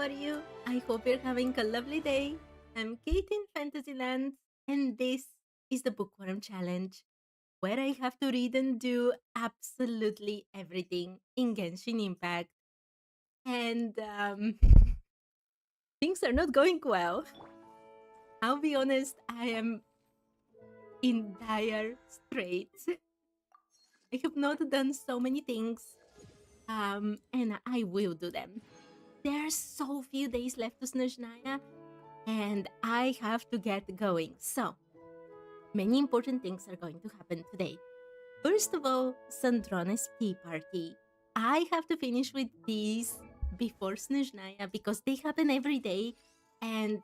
are you? I hope you're having a lovely day. I'm Kate in Fantasyland, and this is the Bookworm Challenge, where I have to read and do absolutely everything in Genshin Impact. And things are not going well. I'll be honest, I am in dire straits. I have not done so many things, and I will do them. There are so few days left to Snezhnaya, and I have to get going. So, many important things are going to happen today. First of all, Sandrone's tea party. I have to finish with these before Snezhnaya because they happen every day, and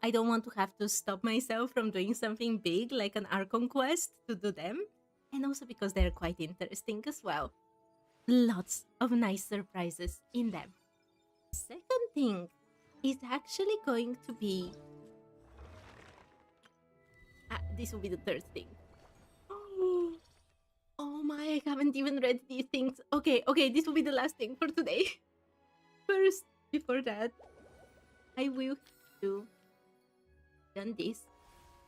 I don't want to have to stop myself from doing something big like an Archon quest to do them, and also because they're quite interesting as well. Lots of nice surprises in them. Second thing is actually going to be this will be the third thing. Oh my, I haven't even read these things. Okay, this will be the last thing for today. First, before that, I will do done this,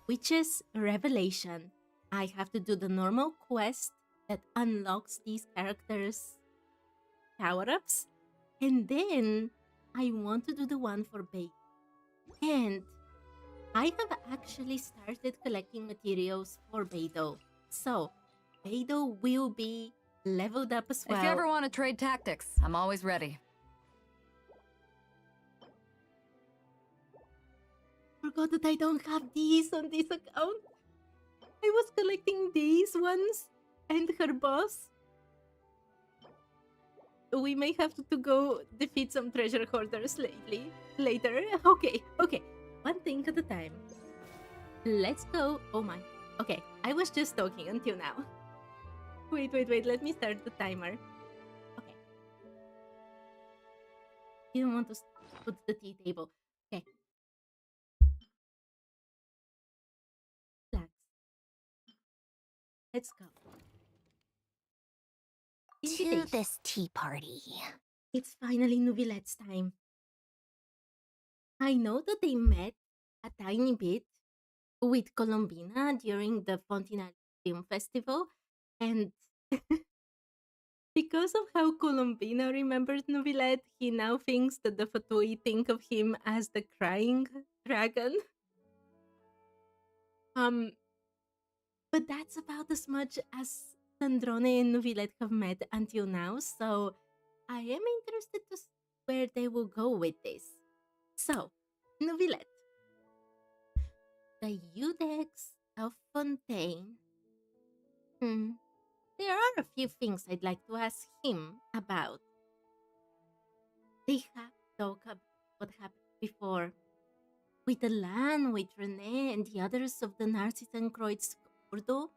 which is Revelation. I have to do the normal quest that unlocks these characters' power-ups, and then I want to do the one for Bait. And I have actually started collecting materials for Beidou. So, Beidou will be leveled up as well. If you ever want to trade tactics, I'm always ready. Forgot that I don't have these on this account. I was collecting these ones and her boss. We may have to go defeat some treasure hoarders later. Okay. One thing at a time. Let's go. Oh my. Okay, I was just talking until now. Wait. Let me start the timer. Okay. You don't want to put the tea table. Okay. Relax. Let's go. To this tea party. It's finally Nubilet's time. I know that they met a tiny bit with Colombina during the Fontinale Film Festival, and because of how Colombina remembers Nubilet, he now thinks that the Fatui think of him as the crying dragon. But that's about as much as Sandrone and Nubilet have met until now, so I am interested to see where they will go with this. So, Nubilet. The Udex of Fontaine. There are a few things I'd like to ask him about. They have talked about what happened before with Alan, with Renee, and the others of the Narcissan Kreutz Ordo.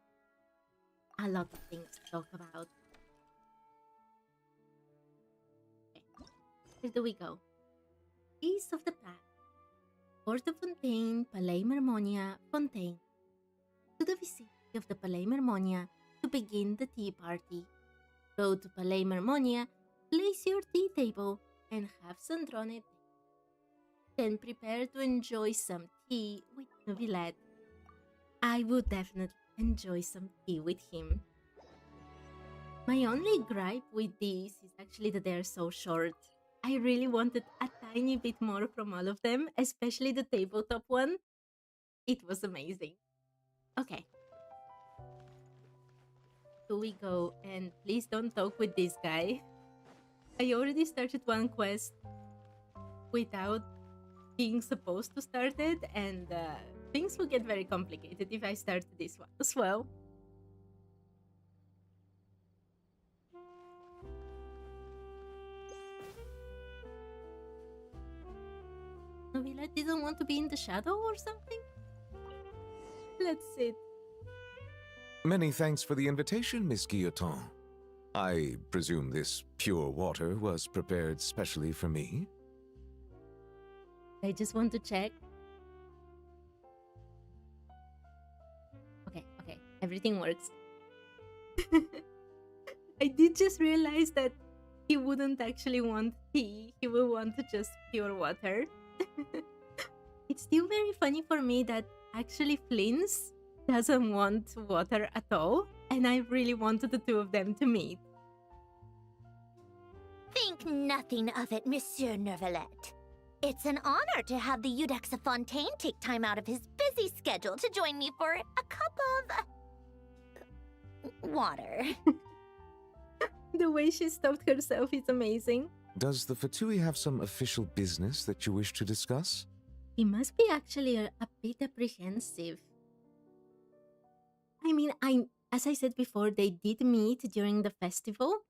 A lot of things to talk about. Okay, where do we go? East of the path. Port of Fontaine, Palais Mermonia, Fontaine. To the vicinity of the Palais Mermonia to begin the tea party. Go to Palais Mermonia, place your tea table, and have Sandrone. Then prepare to enjoy some tea with Nubilet. I would definitely enjoy some tea with him. My only gripe with these is actually that they're so short. I really wanted a tiny bit more from all of them, especially the tabletop one. It was amazing. Okay. So we go, and please don't talk with this guy. I already started one quest without being supposed to start it, and things will get very complicated if I start this one as well. Novila didn't want to be in the shadow or something? Let's sit. Many thanks for the invitation, Miss Guillotin. I presume this pure water was prepared specially for me? I just want to check. Okay, everything works. I did just realize that he wouldn't actually want tea. He would want just pure water. It's still very funny for me that actually Flynns doesn't want water at all, and I really wanted the two of them to meet. Think nothing of it, Monsieur Nervalette. It's an honor to have the Eudex of Fontaine take time out of his busy schedule to join me for a cup of water. The way she stopped herself is amazing. Does the Fatui have some official business that you wish to discuss? He must be actually a bit apprehensive. I mean, as I said before, they did meet during the festival.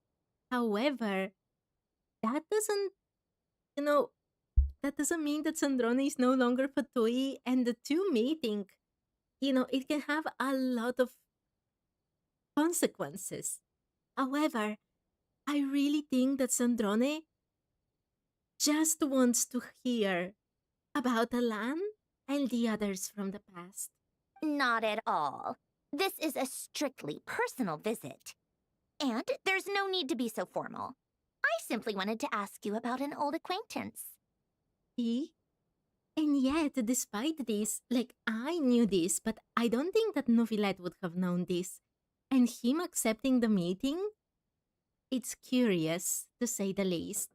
However, that doesn't, that doesn't mean that Sandrone is no longer Fatui, and the two meeting, it can have a lot of consequences. However, I really think that Sandrone just wants to hear about Alan and the others from the past. Not at all. This is a strictly personal visit. And there's no need to be so formal. I simply wanted to ask you about an old acquaintance. See? And yet, despite this, I knew this, but I don't think that Novilette would have known this. And him accepting the meeting? It's curious, to say the least.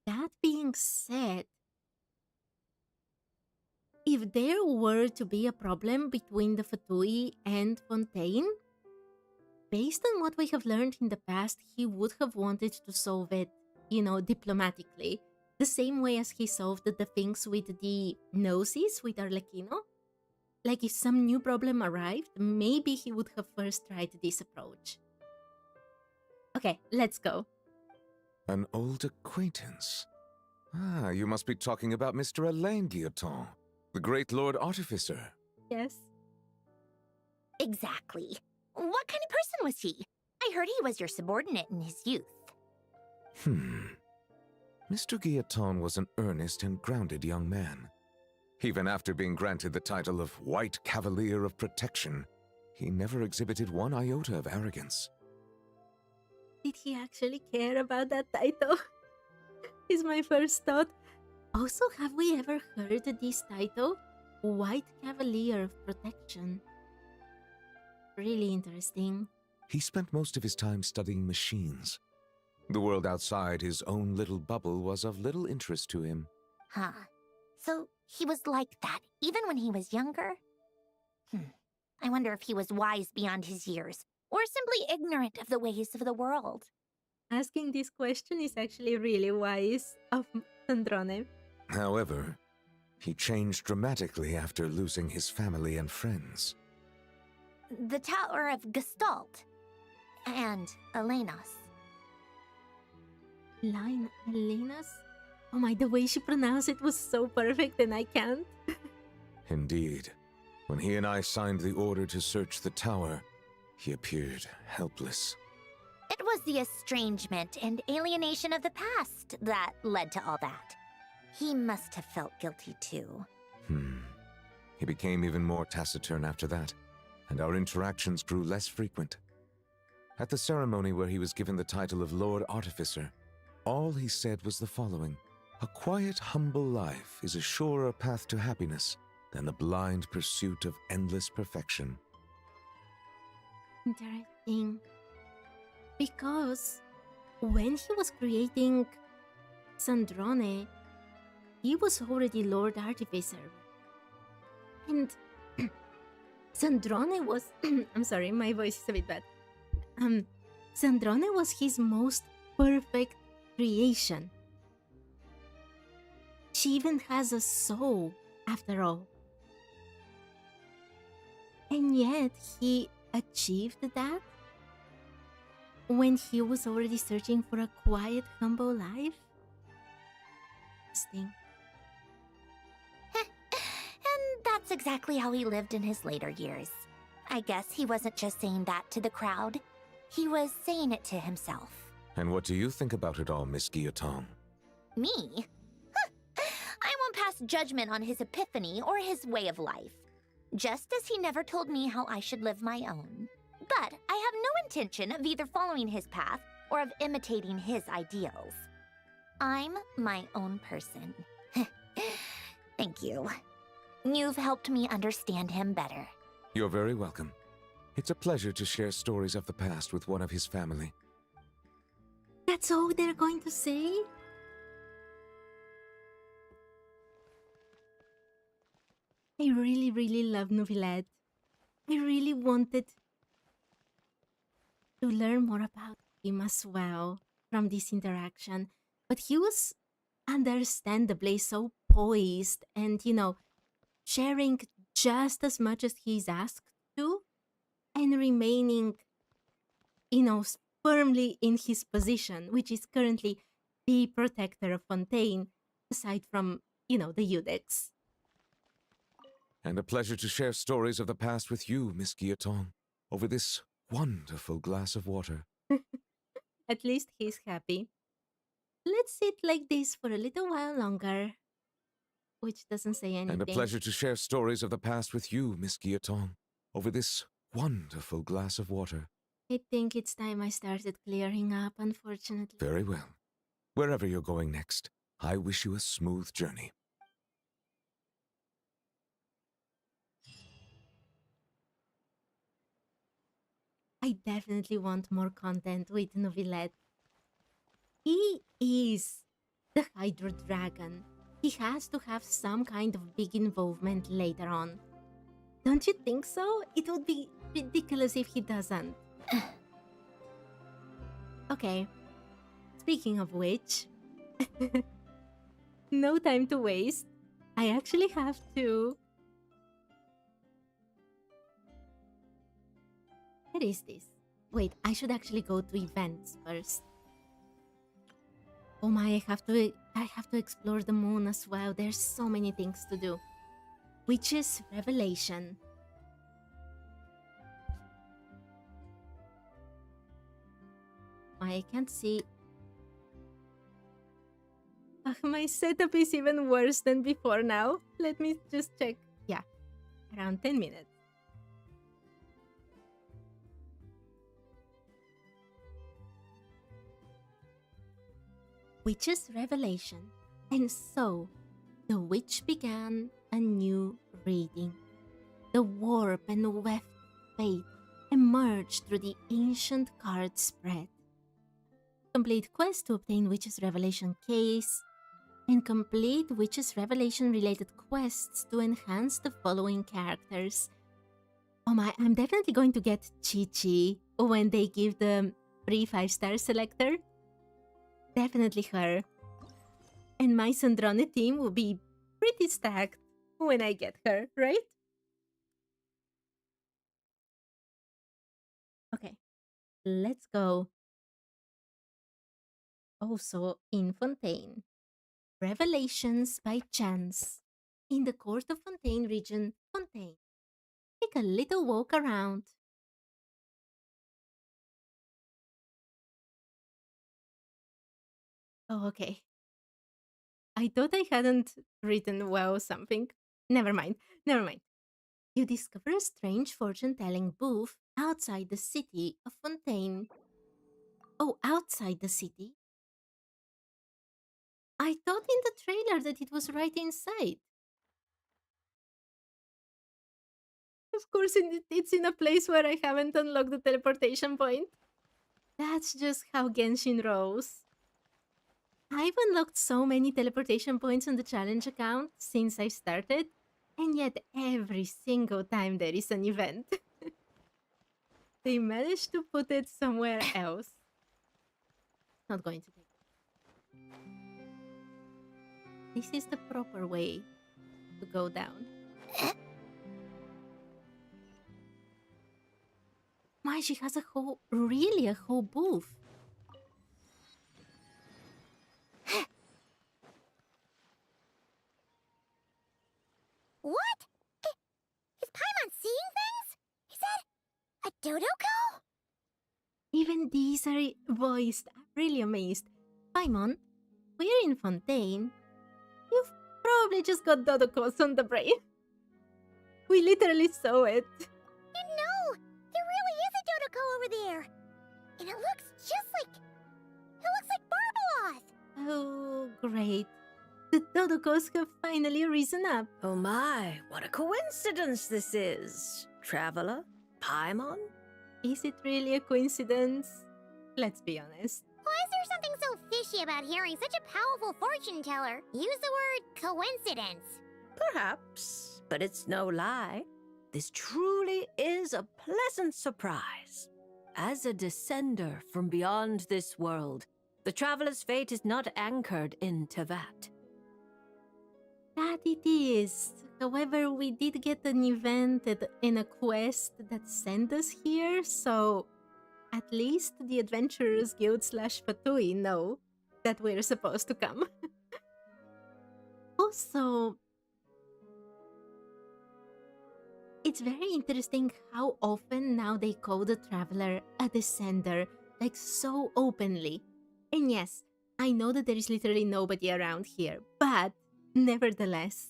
That being said, if there were to be a problem between the Fatui and Fontaine, based on what we have learned in the past, he would have wanted to solve it, diplomatically, the same way as he solved the things with the Gnosis with Arlecchino. Like if some new problem arrived, maybe he would have first tried this approach. Okay, let's go. An old acquaintance. Ah, you must be talking about Mr. Alain Guillotin, the great Lord Artificer. Yes. Exactly. What kind of person was he? I heard he was your subordinate in his youth. Mr. Guillotin was an earnest and grounded young man. Even after being granted the title of White Cavalier of Protection, he never exhibited one iota of arrogance. Did he actually care about that title? Is my first thought. Also, have we ever heard this title? White Cavalier of Protection. Really interesting. He spent most of his time studying machines. The world outside his own little bubble was of little interest to him. Huh. So he was like that even when he was younger? I wonder if he was wise beyond his years, or simply ignorant of the ways of the world. Asking this question is actually really wise of Sandrone. However, he changed dramatically after losing his family and friends. The Tower of Gestalt and Elenos. Line Elena's? Oh my, the way she pronounced it was so perfect and I can't. Indeed. When he and I signed the order to search the tower, he appeared helpless. It was the estrangement and alienation of the past that led to all that. He must have felt guilty too. He became even more taciturn after that, and our interactions grew less frequent. At the ceremony where he was given the title of Lord Artificer, all he said was the following: "A quiet, humble life is a surer path to happiness than the blind pursuit of endless perfection." Interesting. Because when he was creating Sandrone, he was already Lord Artificer. And Sandrone was... I'm sorry, my voice is a bit bad. Sandrone was his most perfect creation. She even has a soul, after all. And yet, he achieved that when he was already searching for a quiet, humble life? Interesting. And that's exactly how he lived in his later years. I guess he wasn't just saying that to the crowd. He was saying it to himself. And what do you think about it all, Miss Guillotin? Me? I won't pass judgment on his epiphany or his way of life. Just as he never told me how I should live my own. But I have no intention of either following his path or of imitating his ideals. I'm my own person. Thank you. You've helped me understand him better. You're very welcome. It's a pleasure to share stories of the past with one of his family. That's all they're going to say? I really, really love Nouvillette. I really wanted to learn more about him as well from this interaction. But he was understandably so poised and, sharing just as much as he's asked to and remaining, firmly in his position, which is currently the protector of Fontaine, aside from, the Eudex. And a pleasure to share stories of the past with you, Miss Guillotine, over this wonderful glass of water. At least he's happy. Let's sit like this for a little while longer. Which doesn't say anything. And a pleasure to share stories of the past with you, Miss Guillotine, over this wonderful glass of water. I think it's time I started clearing up, unfortunately. Very well. Wherever you're going next, I wish you a smooth journey. I definitely want more content with Nouvillette. He is the Hydro Dragon. He has to have some kind of big involvement later on. Don't you think so? It would be ridiculous if he doesn't. Okay. Speaking of which, no time to waste. I actually have to... What is this? Wait, I should actually go to events first. Oh my, I have to explore the moon as well. There's so many things to do. Witch's Revelation. I can't see. My setup is even worse than before now. Let me just check. Yeah, around 10 minutes. Witch's Revelation. And so, the witch began a new reading. The warp and weft fate emerged through the ancient card spread. Complete quest to obtain Witch's Revelation case, and complete Witch's Revelation related quests to enhance the following characters. Oh my, I'm definitely going to get Chi-Chi when they give the free 5-star selector. Definitely her. And my Sandrone team will be pretty stacked when I get her, right? Okay, let's go. Also in Fontaine. Revelations by chance. In the court of Fontaine region, Fontaine. Take a little walk around. Oh, okay. I thought I hadn't written well something. Never mind. You discover a strange fortune-telling booth outside the city of Fontaine. Oh, outside the city? I thought in the trailer that it was right inside. Of course, it's in a place where I haven't unlocked the teleportation point. That's just how Genshin rolls. I've unlocked so many teleportation points on the challenge account since I started, and yet every single time there is an event, they manage to put it somewhere else. Not going to take it. This is the proper way to go down. My, she has really a whole booth. What? Is Paimon seeing things? Is that a Dodoco? Even these are voiced. I'm really amazed. Paimon, we're in Fontaine. You've probably just got Dodocos on the brain. We literally saw it. No, there really is a Dodoco over there. And it looks just like Oh, great. The Dodokos have finally risen up. Oh my, what a coincidence this is. Traveler? Paimon? Is it really a coincidence? Let's be honest. Why is there something so fishy about hearing such a powerful fortune teller use the word coincidence? Perhaps, but it's no lie. This truly is a pleasant surprise. As a descender from beyond this world, the traveler's fate is not anchored in Teyvat. That it is. However, we did get an event and a quest that sent us here, so at least the Adventurers Guild / Fatui know that we're supposed to come. Also, it's very interesting how often now they call the Traveler a Descender, like so openly. And yes, I know that there is literally nobody around here, but nevertheless,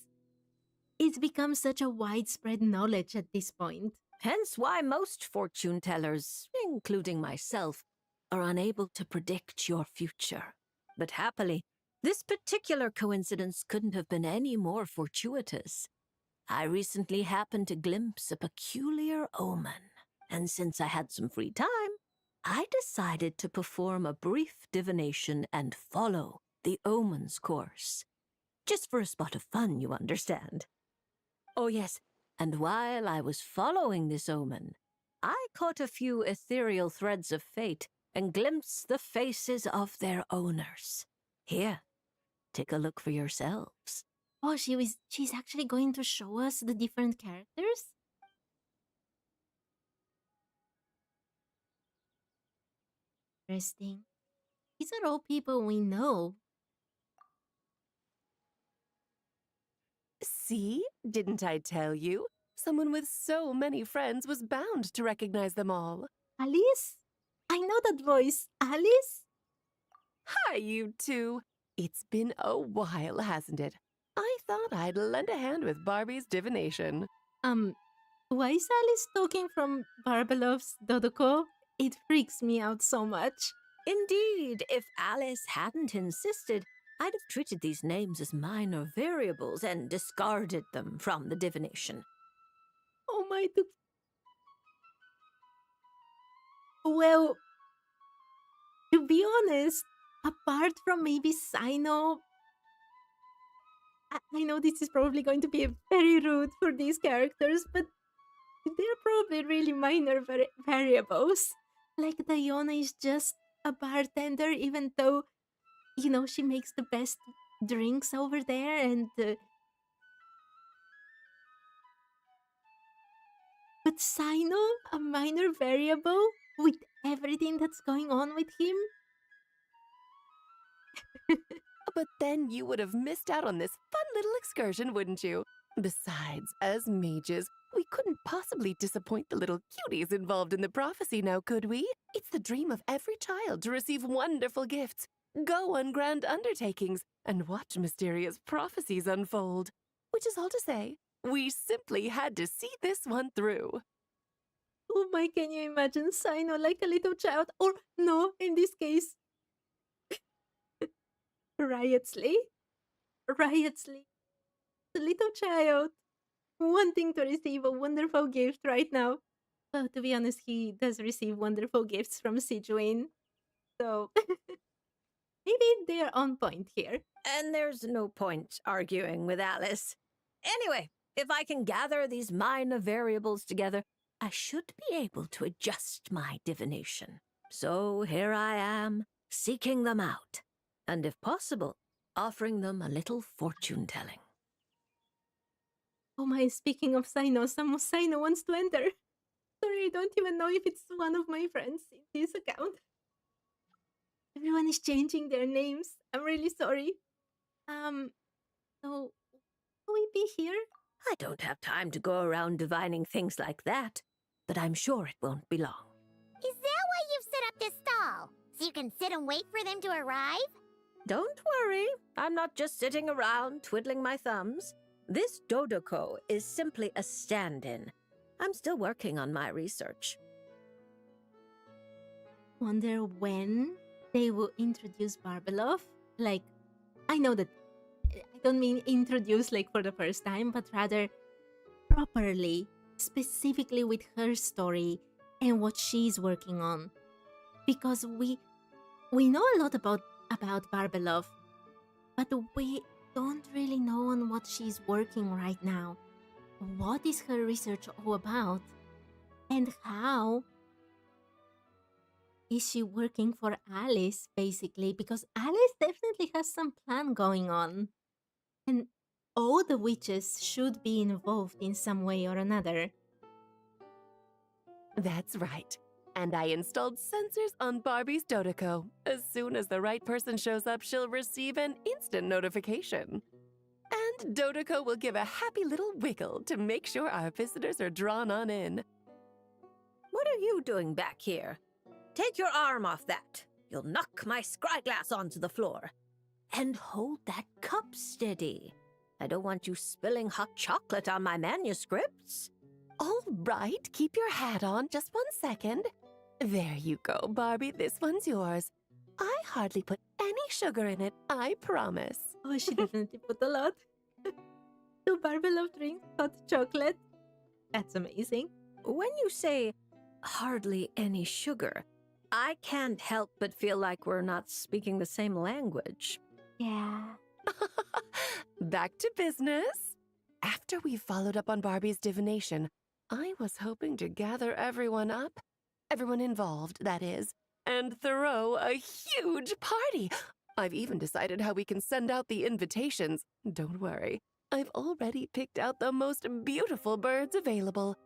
it's become such a widespread knowledge at this point. Hence why most fortune tellers, including myself, are unable to predict your future. But happily, this particular coincidence couldn't have been any more fortuitous. I recently happened to glimpse a peculiar omen, and since I had some free time, I decided to perform a brief divination and follow the omen's course. Just for a spot of fun, you understand. Oh yes, and while I was following this omen, I caught a few ethereal threads of fate and glimpsed the faces of their owners. Here, take a look for yourselves. Oh, she's actually going to show us the different characters? Interesting. These are all people we know. See? Didn't I tell you? Someone with so many friends was bound to recognize them all. Alice? I know that voice. Alice? Hi, you two. It's been a while, hasn't it? I thought I'd lend a hand with Barbie's divination. Why is Alice talking from Barbalov's Dodoko? It freaks me out so much. Indeed, if Alice hadn't insisted, I'd have treated these names as minor variables and discarded them from the divination. Oh my... Well, to be honest, apart from maybe Sino, I know this is probably going to be very rude for these characters, but they're probably really minor variables. Like Diona is just a bartender, even though, you know, she makes the best drinks over there, and but Sino, a minor variable with everything that's going on with him. But then you would have missed out on this fun little excursion, wouldn't you? Besides, as mages, we couldn't possibly disappoint the little cuties involved in the prophecy now, could we? It's the dream of every child to receive wonderful gifts, go on grand undertakings, and watch mysterious prophecies unfold. Which is all to say, we simply had to see this one through. Oh my, can you imagine Sino like a little child? Or no, in this case, Riotsley, the little child, wanting to receive a wonderful gift right now. Well, to be honest, he does receive wonderful gifts from Sijuin, so maybe they're on point here. And there's no point arguing with Alice. Anyway, if I can gather these minor variables together, I should be able to adjust my divination. So here I am, seeking them out, and if possible, offering them a little fortune-telling. Oh my, speaking of Sino, some Sino wants to enter. Sorry, I don't even know if it's one of my friends in this account. Everyone is changing their names. I'm really sorry. So, will we be here? I don't have time to go around divining things like that, but I'm sure it won't be long. Is that why you've set up this stall? So you can sit and wait for them to arrive? Don't worry, I'm not just sitting around twiddling my thumbs. This Dodoko is simply a stand-in. I'm still working on my research. Wonder when they will introduce Barbalov. like, I know that I don't mean introduce like for the first time, but rather properly, specifically with her story and what she's working on. Because we know a lot about Barbelov, but we don't really know on what she's working right now. What is her research all about? And how is she working for Alice, basically? Because Alice definitely has some plan going on. And all the witches should be involved in some way or another. That's right. And I installed sensors on Barbie's Dodoko. As soon as the right person shows up, she'll receive an instant notification. And Dodoko will give a happy little wiggle to make sure our visitors are drawn on in. What are you doing back here? Take your arm off that. You'll knock my scryglass onto the floor. And hold that cup steady. I don't want you spilling hot chocolate on my manuscripts. All right, keep your hat on. Just 1 second. There you go, Barbie. This one's yours. I hardly put any sugar in it, I promise. Oh, she definitely put a lot. Do Barbelov drink hot chocolate? That's amazing. When you say hardly any sugar, I can't help but feel like we're not speaking the same language. Yeah. Back to business. After we followed up on Barbie's divination, I was hoping to gather everyone up, everyone involved, that is, and throw a huge party. I've even decided how we can send out the invitations. Don't worry, I've already picked out the most beautiful birds available.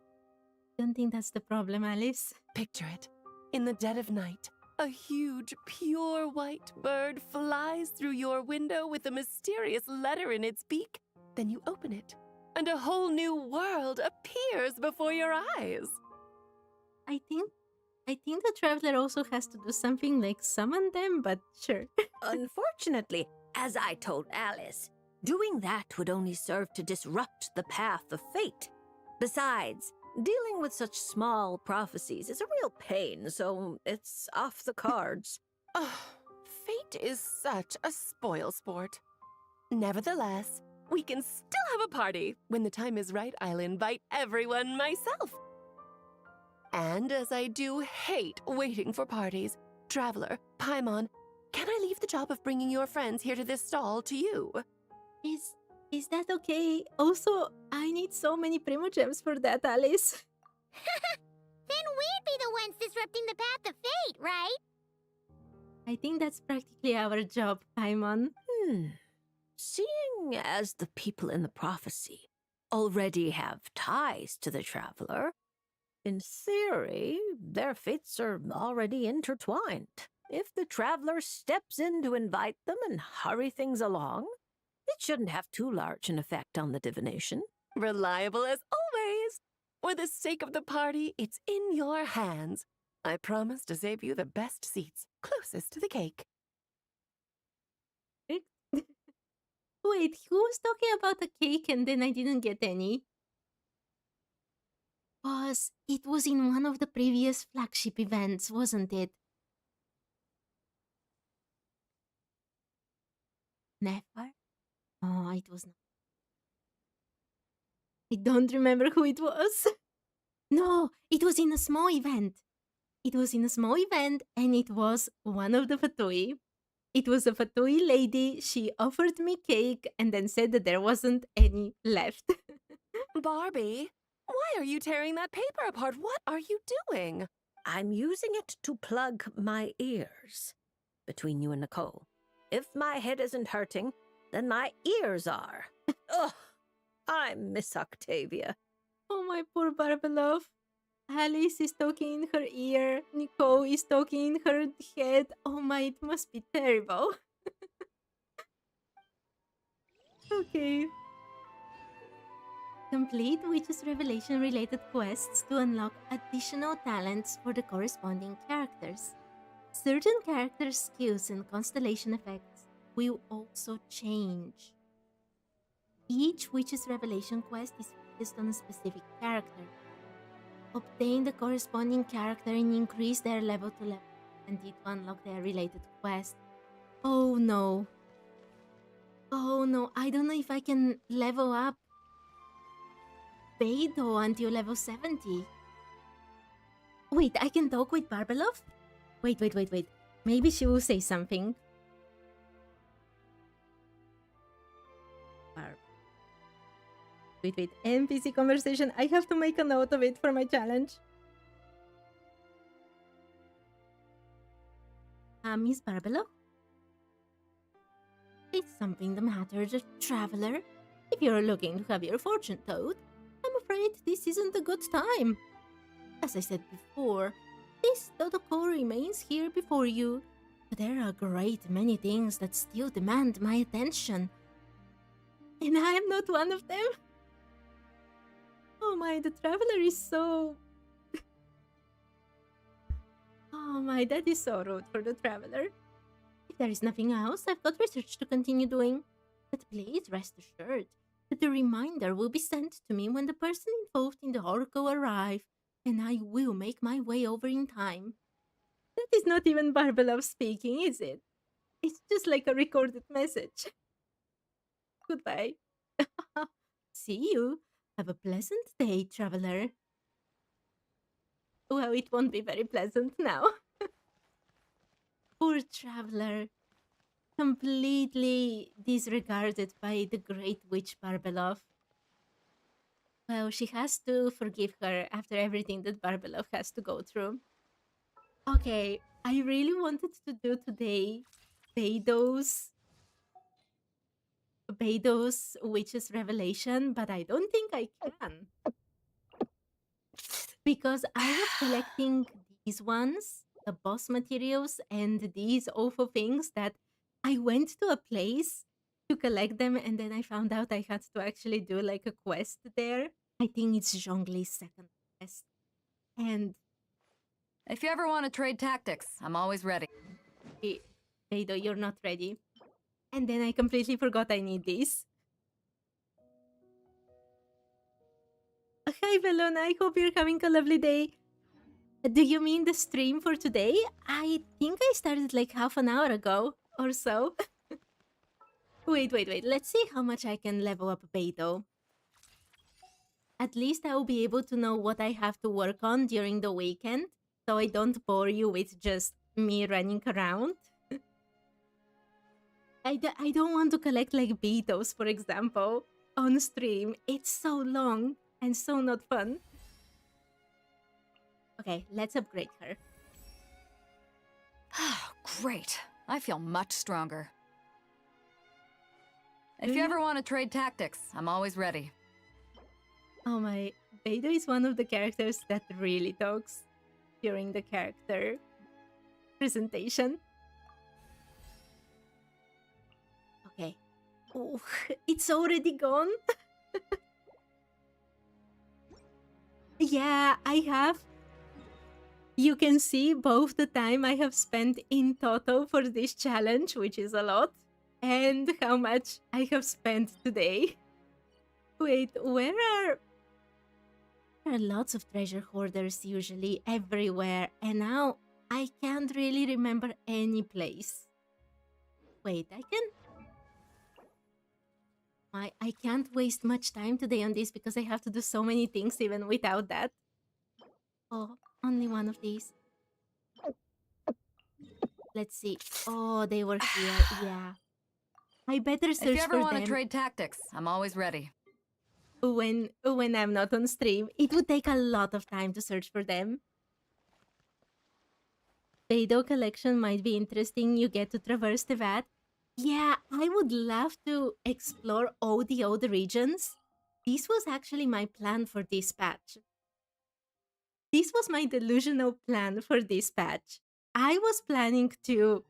Don't think that's the problem, Alice. Picture it. In the dead of night, a huge, pure white bird flies through your window with a mysterious letter in its beak. Then you open it, and a whole new world appears before your eyes. I think the traveler also has to do something like summon them, but sure. Unfortunately, as I told Alice, doing that would only serve to disrupt the path of fate. Besides, dealing with such small prophecies is a real pain, so it's off the cards. Oh, fate is such a spoil sport. Nevertheless, we can still have a party. When the time is right, I'll invite everyone myself. And as I do hate waiting for parties, Traveler, Paimon, can I leave the job of bringing your friends here to this stall to you? Is that okay? Also, I need so many primogems for that, Alice. Then we'd be the ones disrupting the path of fate, right? I think that's practically our job, Paimon. Seeing as the people in the prophecy already have ties to the traveler, in theory, their fates are already intertwined. If the traveler steps in to invite them and hurry things along, it shouldn't have too large an effect on the divination. Reliable as always. For the sake of the party, it's in your hands. I promise to save you the best seats, closest to the cake. Wait, who was talking about the cake and then I didn't get any? It was in one of the previous flagship events, wasn't it? Never? Oh, it was not. I don't remember who it was. No, it was in a small event. It was in a small event and it was one of the Fatui. It was a Fatui lady. She offered me cake and then said that there wasn't any left. Barbie, why are you tearing that paper apart? What are you doing? I'm using it to plug my ears. Between you and Nicole, if my head isn't hurting, then my ears are. Ugh, I miss Octavia. Oh, my poor Barbelov. Alice is talking in her ear. Nicole is talking in her head. Oh my, it must be terrible. Okay. Complete Witch's Revelation related quests to unlock additional talents for the corresponding characters. Certain character skills and constellation effects will also change. Each Witch's Revelation quest is focused on a specific character. Obtain the corresponding character and increase their level to level 20 to unlock their related quest. Oh no, Oh no, I don't know if I can level up Beidou until level 70. Wait, I can talk with Barbelov? Wait. Maybe she will say something. Wait. NPC conversation. I have to make a note of it for my challenge. Miss Barbelov? Is something the matter, the traveler? If you're looking to have your fortune told, I'm afraid this isn't a good time. As I said before, this protocol remains here before you, but there are a great many things that still demand my attention. And I am not one of them. Oh my, the traveler is so... Oh my, that is so rude for the traveler. If there is nothing else, I've got research to continue doing. But please rest assured that the reminder will be sent to me when the person involved in the oracle arrive, and I will make my way over in time. That is not even Barbelov speaking, is it? It's just like a recorded message. Goodbye. See you. Have a pleasant day, traveler. Well, it won't be very pleasant now. Poor traveler. Completely disregarded by the great witch Barbelov. Well, she has to forgive her after everything that Barbelov has to go through. Okay, I really wanted to do today Beidou's Witch's Revelation, but I don't think I can. Because I was collecting these ones, the boss materials, and these awful things that I went to a place to collect them, and then I found out I had to actually do like a quest there. I think it's Zhongli's second quest. And If you ever want to trade tactics, I'm always ready. Beidou, you're not ready. And then I completely forgot I need this. Hi, Velona. I hope you're having a lovely day. Do you mean the stream for today? I think I started like half an hour ago or so. Wait. Let's see how much I can level up Beidou. At least I will be able to know what I have to work on during the weekend, so I don't bore you with just me running around. I don't want to collect like Beidous, for example, on stream. It's so long and so not fun. Okay, let's upgrade her. Great. I feel much stronger. If you ever want to trade tactics, I'm always ready. Oh my, Beidou is one of the characters that really talks during the character presentation. Okay. Oh, it's already gone? Yeah, I have. You can see both the time I have spent in total for this challenge, which is a lot, and how much I have spent today. Wait, where are... There are lots of treasure hoarders usually everywhere, and now I can't really remember any place. Wait, I can't waste much time today on this because I have to do so many things even without that. Oh, only one of these. Let's see. Oh, they were here. Yeah. I better search If you ever for want to them trade tactics, I'm always ready. when I'm not on stream. It would take a lot of time to search for them. Beidou collection might be interesting. You get to traverse Teyvat. Yeah, I would love to explore all the other regions. This was actually my plan for this patch. This was my delusional plan for this patch. I was planning to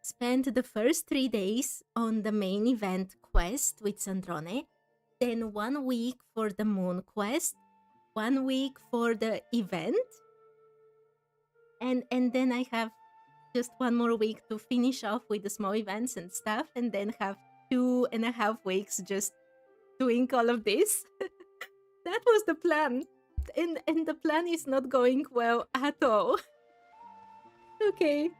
spend the first 3 days on the main event quest with Sandrone, then 1 week for the moon quest, 1 week for the event, and then I have just 1 more week to finish off with the small events and stuff, and then have 2.5 weeks just doing all of this. That was the plan. And the plan is not going well at all. Okay.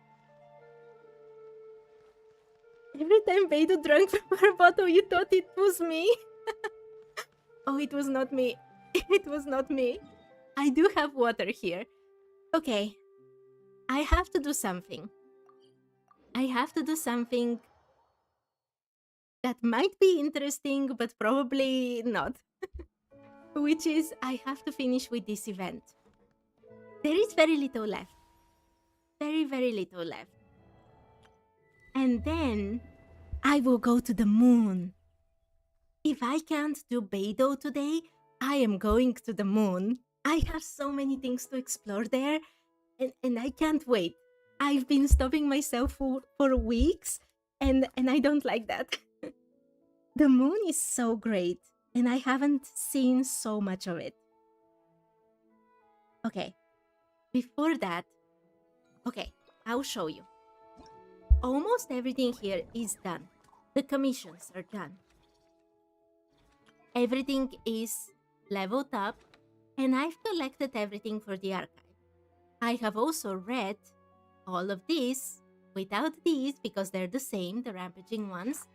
Every time Beidou drank from her bottle, you thought it was me. Oh, it was not me. It was not me. I do have water here. Okay. I have to do something. I have to do something that might be interesting, but probably not. Which is, I have to finish with this event. There is very little left. Very, very little left. And then I will go to the moon. If I can't do Beidou today, I am going to the moon. I have so many things to explore there, and I can't wait. I've been stopping myself for weeks, and I don't like that. The moon is so great, and I haven't seen so much of it. Okay, before that, okay, I'll show you. Almost everything here is done. The commissions are done. Everything is leveled up, and I've collected everything for the archive. I have also read all of these without these because they're the same, the rampaging ones,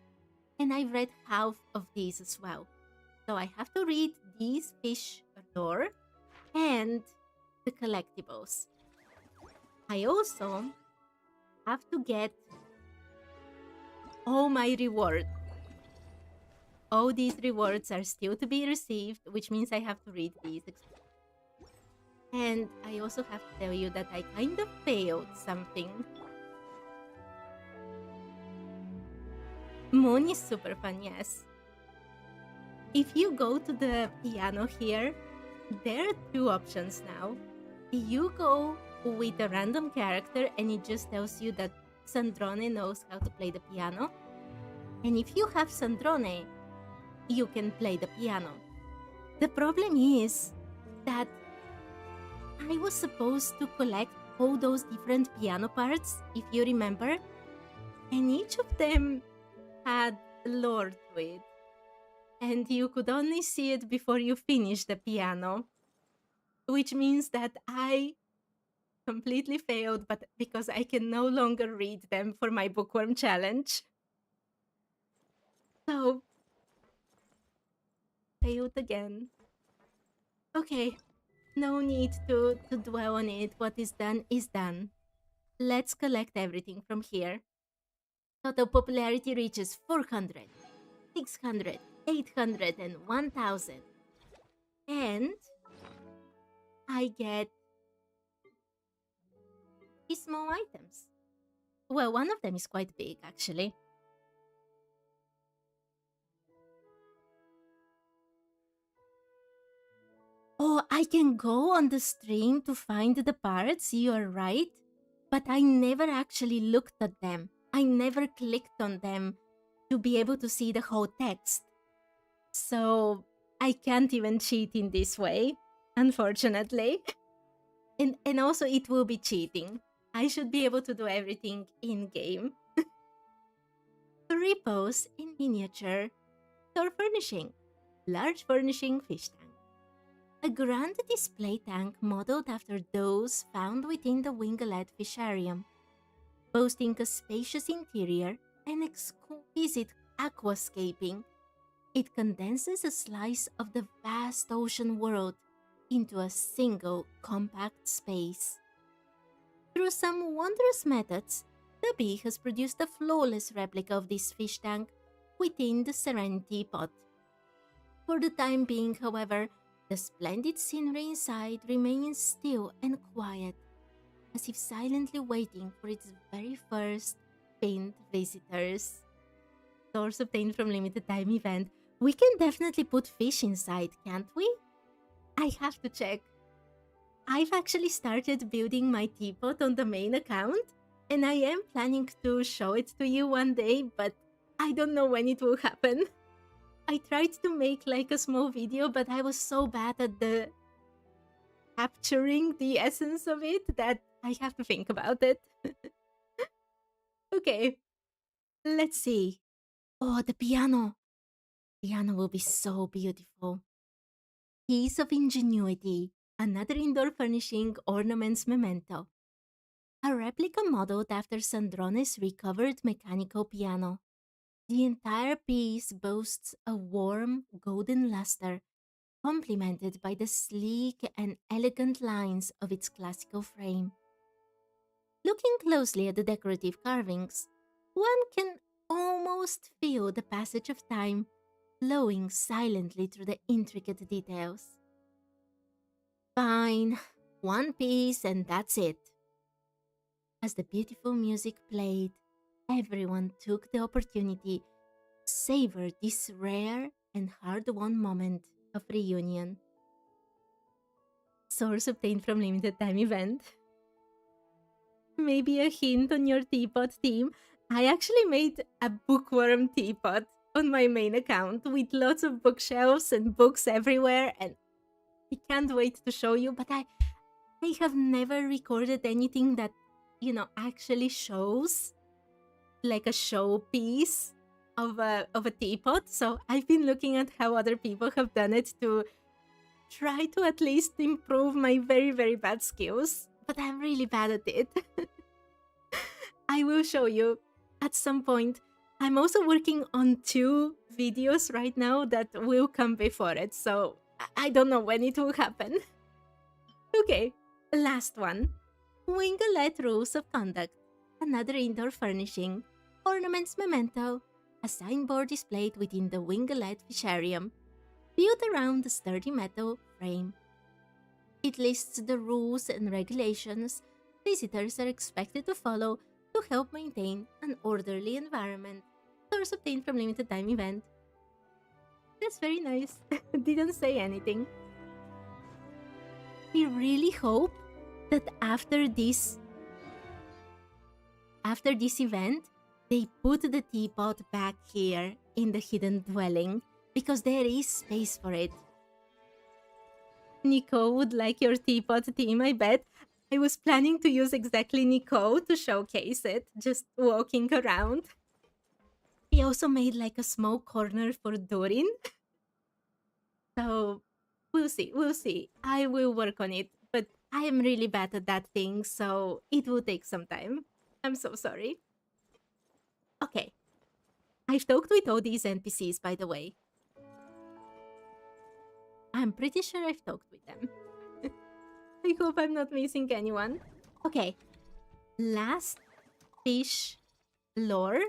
and I've read half of these as well. So I have to read these fish lore and the collectibles. I also have to get all my reward. All these rewards are still to be received, which means I have to read these. And I also have to tell you that I kind of failed something. Moon is super fun, yes. If you go to the piano here, there are two options now. You go with a random character and it just tells you that Sandrone knows how to play the piano. And if you have Sandrone, you can play the piano. The problem is that I was supposed to collect all those different piano parts, if you remember, and each of them had lore to it. And you could only see it before you finish the piano, which means that I completely failed, but because I can no longer read them for my Bookworm challenge. So, failed again. Okay, no need to dwell on it. What is done is done. Let's collect everything from here. Total popularity reaches 400, 600, 800, and 1000. And I get these small items. Well, one of them is quite big, actually. Oh, I can go on the stream to find the parts, you're right. But I never actually looked at them. I never clicked on them to be able to see the whole text. So I can't even cheat in this way, unfortunately. And also it will be cheating. I should be able to do everything in-game. Repos in miniature. Store furnishing. Large furnishing fish tank. A grand display tank modeled after those found within the Wingalet Fisharium, boasting a spacious interior and exquisite aquascaping. It condenses a slice of the vast ocean world into a single compact space. Through some wondrous methods, the bee has produced a flawless replica of this fish tank within the Serenity pot. For the time being, however, the splendid scenery inside remains still and quiet, as if silently waiting for its very first faint visitors. Source obtained from limited time event. We can definitely put fish inside, can't we? I have to check. I've actually started building my teapot on the main account, and I am planning to show it to you one day, but I don't know when it will happen. I tried to make like a small video, but I was so bad at the capturing the essence of it that I have to think about it. Okay, let's see. Oh, the piano. Piano will be so beautiful. Piece of ingenuity. Another indoor furnishing ornaments memento. A replica modeled after Sandrone's recovered mechanical piano. The entire piece boasts a warm golden luster, complemented by the sleek and elegant lines of its classical frame. Looking closely at the decorative carvings, one can almost feel the passage of time flowing silently through the intricate details. Fine, one piece and that's it. As the beautiful music played, everyone took the opportunity to savor this rare and hard-won moment of reunion. Source obtained from limited time event. Maybe a hint on your teapot theme. I actually made a bookworm teapot on my main account with lots of bookshelves and books everywhere, and I can't wait to show you, but I have never recorded anything that, actually shows like a showpiece of a teapot. So I've been looking at how other people have done it to try to at least improve my very, very bad skills, but I'm really bad at it. I will show you at some point. I'm also working on 2 videos right now that will come before it, so I don't know when it will happen. Okay, last one. Winglet Rules of Conduct. Another indoor furnishing. Ornaments memento. A signboard displayed within the Winglet Fisharium, built around a sturdy metal frame. It lists the rules and regulations visitors are expected to follow to help maintain an orderly environment. Source obtained from limited time event. That's very nice. Didn't say anything. I really hope that after this event, they put the teapot back here in the hidden dwelling because there is space for it. Nico would like your teapot theme, I bet. I was planning to use exactly Nico to showcase it, just walking around. He also made like a small corner for Dorin. So we'll see. I will work on it, but I am really bad at that thing, so it will take some time. I'm so sorry. Okay. I've talked with all these NPCs, by the way. I'm pretty sure I've talked with them. I hope I'm not missing anyone. Okay. Last fish lore.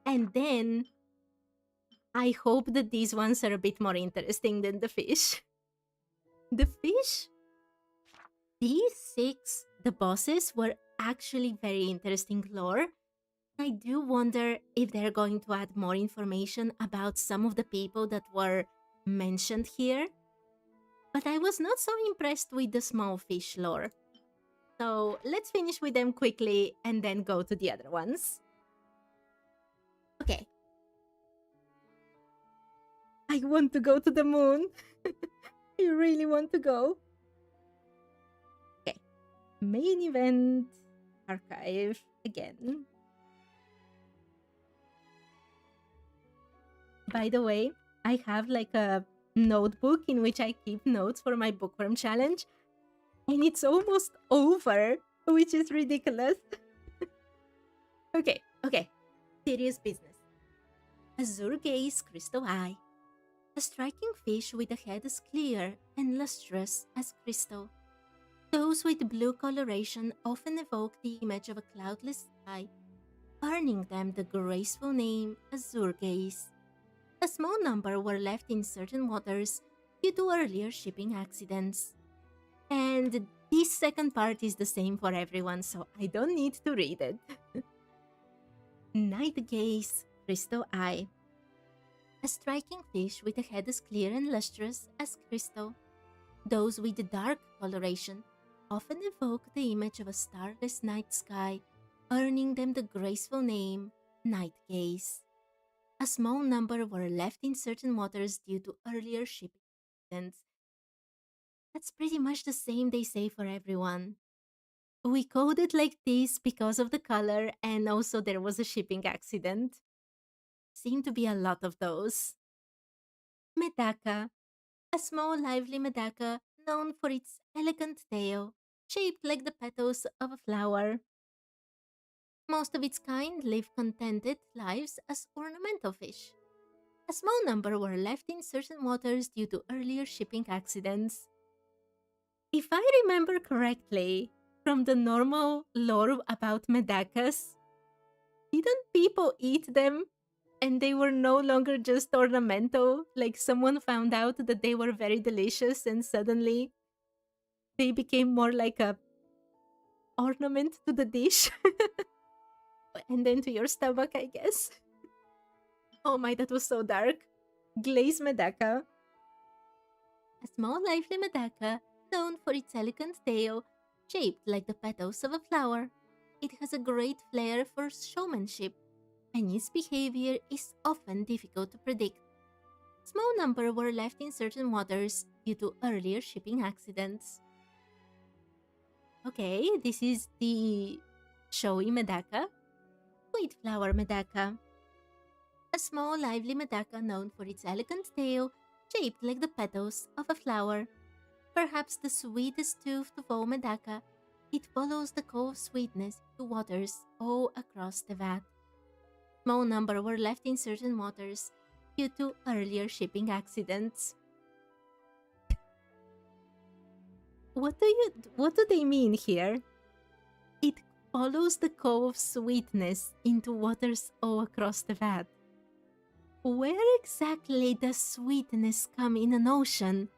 And then I hope that these ones are a bit more interesting than the fish. The fish? These 6, the bosses, were actually very interesting lore. I do wonder if they're going to add more information about some of the people that were mentioned here. But I was not so impressed with the small fish lore. So let's finish with them quickly and then go to the other ones. Okay. I want to go to the moon. I really want to go. Okay. Main event. Archive. Again. By the way, I have like a notebook in which I keep notes for my Bookworm challenge. And it's almost over, which is ridiculous. Okay. Serious business. Azure gaze, crystal eye. A striking fish with a head as clear and lustrous as crystal. Those with blue coloration often evoke the image of a cloudless sky, earning them the graceful name Azure gaze. A small number were left in certain waters due to earlier shipping accidents. And this second part is the same for everyone, so I don't need to read it. Night gaze, crystal eye. A striking fish with a head as clear and lustrous as crystal. Those with dark coloration often evoke the image of a starless night sky, earning them the graceful name night gaze. A small number were left in certain waters due to earlier shipping accidents. That's pretty much the same they say for everyone. We code it like this because of the color, and also there was a shipping accident. Seem to be a lot of those. Medaka. A small lively medaka known for its elegant tail, shaped like the petals of a flower. Most of its kind live contented lives as ornamental fish. A small number were left in certain waters due to earlier shipping accidents. If I remember correctly, from the normal lore about medacas, didn't people eat them and they were no longer just ornamental? Like someone found out that they were very delicious and suddenly they became more like a ornament to the dish and then to your stomach, I guess. Oh my, that was so dark. Glazed Medaka. A small lively Medaka, known for its elegant tail, shaped like the petals of a flower. It has a great flair for showmanship, and its behavior is often difficult to predict. Small number were left in certain waters due to earlier shipping accidents. Okay, this is the showy Medaka. Sweet flower Medaka. A small lively Medaka known for its elegant tail, shaped like the petals of a flower. Perhaps the sweetest toothed of all Medaka, it follows the cove sweetness to waters all across Teyvat. Small number were left in certain waters due to earlier shipping accidents. What do they mean here? It follows the cove sweetness into waters all across Teyvat. Where exactly does sweetness come in an ocean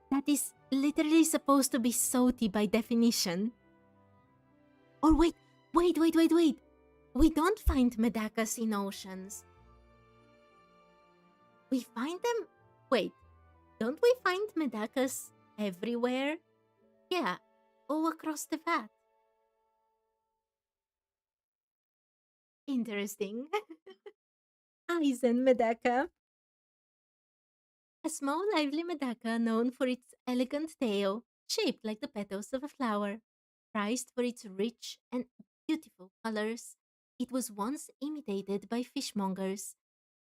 that is literally supposed to be salty by definition? Or wait. We don't find medakas in oceans. We find them... Wait, don't we find medakas everywhere? Yeah, all across the vat. Interesting. Eisen Medaka. A small lively Medaka known for its elegant tail, shaped like the petals of a flower. Prized for its rich and beautiful colors, it was once imitated by fishmongers,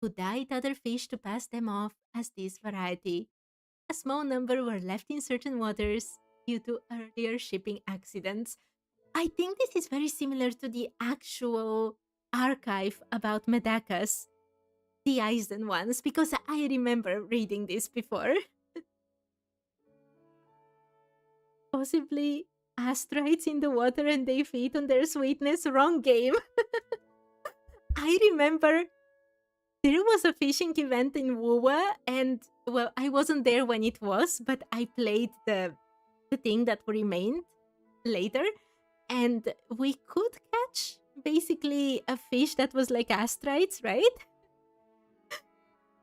who dyed other fish to pass them off as this variety. A small number were left in certain waters due to earlier shipping accidents. I think this is very similar to the actual archive about medakas, the Eisen ones, because I remember reading this before. Possibly astrites in the water and they feed on their sweetness. Wrong game. I remember there was a fishing event in Wuwa, and well, I wasn't there when it was, but I played the thing that remained later, and we could catch basically a fish that was like astrites, right?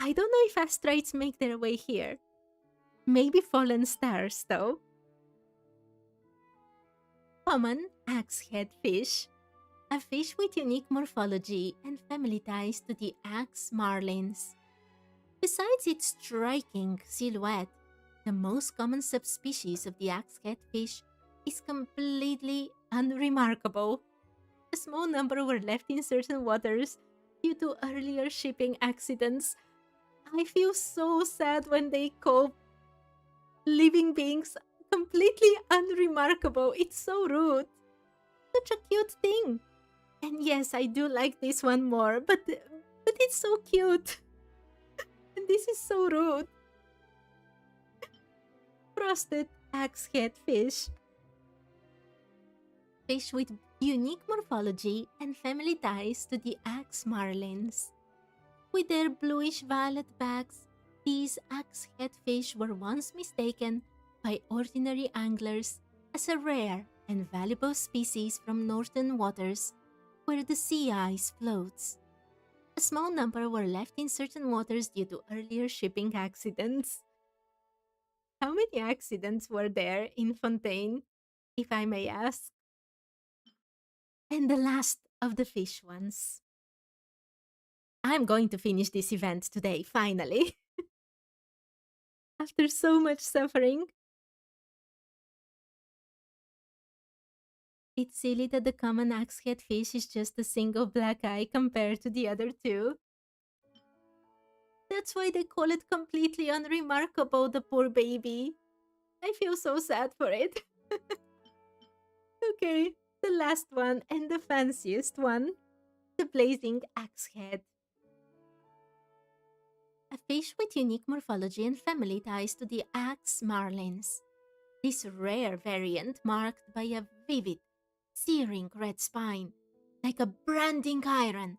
I don't know if astrites make their way here. Maybe fallen stars, though. Common axe-head fish. A fish with unique morphology and family ties to the axe marlins. Besides its striking silhouette, the most common subspecies of the axe-head fish is completely unremarkable. A small number were left in certain waters due to earlier shipping accidents. I feel so sad when they call living beings completely unremarkable. It's so rude. Such a cute thing. And yes, I do like this one more, but it's so cute. And this is so rude. Frosted axe-head fish. Fish with unique morphology and family ties to the axe marlins. With their bluish-violet backs, these axe-head fish were once mistaken by ordinary anglers as a rare and valuable species from northern waters where the sea ice floats. A small number were left in certain waters due to earlier shipping accidents. How many accidents were there in Fontaine, if I may ask? And the last of the fish ones. I'm going to finish this event today, finally. After so much suffering. It's silly that the common axe-head fish is just a single black eye compared to the other two. That's why they call it completely unremarkable, the poor baby. I feel so sad for it. Okay, The last one and the fanciest one, the blazing axe head. A fish with unique morphology and family ties to the axe marlins. This rare variant, marked by a vivid, searing red spine, like a branding iron,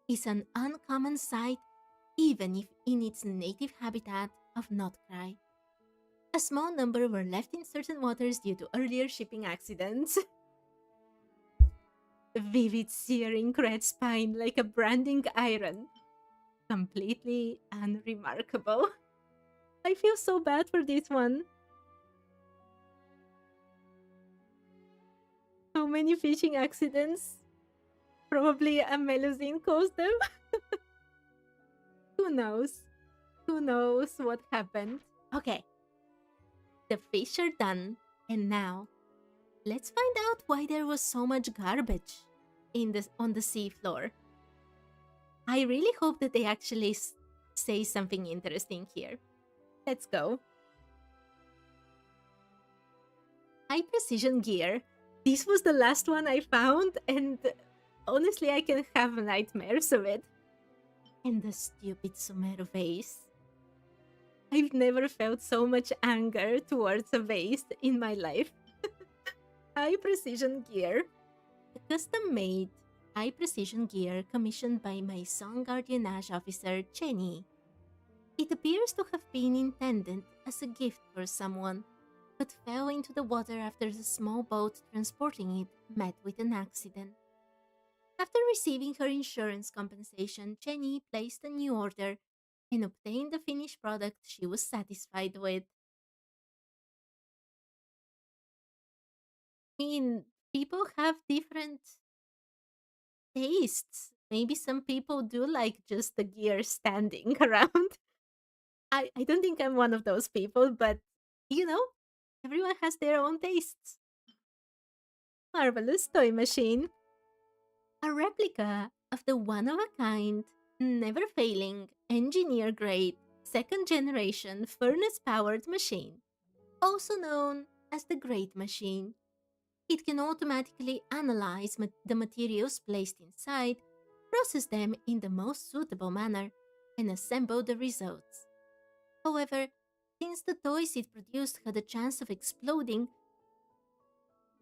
is an uncommon sight even if in its native habitat of Notcry. A small number were left in certain waters due to earlier shipping accidents. Vivid searing red spine like a branding iron. Completely unremarkable. I feel so bad for this one. How many fishing accidents? Probably a melusine caused them. Who knows? Who knows what happened? Okay. The fish are done, and now let's find out why there was so much garbage on the seafloor. I really hope that they actually say something interesting here. Let's go. High precision gear. This was the last one I found, and honestly, I can have nightmares of it. And the stupid Sumeru vase. I've never felt so much anger towards a vase in my life. High precision gear. A custom-made high precision gear commissioned by my Song Guardianage officer, Chenny. It appears to have been intended as a gift for someone, but fell into the water after the small boat transporting it met with an accident. After receiving her insurance compensation, Chenny placed a new order and obtained the finished product she was satisfied with. I mean, people have different tastes. Maybe some people do like just the gear standing around. I don't think I'm one of those people, but you know, everyone has their own tastes. Marvelous toy machine. A replica of the one of a kind, never failing, engineer grade, second generation furnace powered machine, also known as the Great Machine. It can automatically analyze the materials placed inside, process them in the most suitable manner, and assemble the results. However, since the toys it produced had a chance of exploding,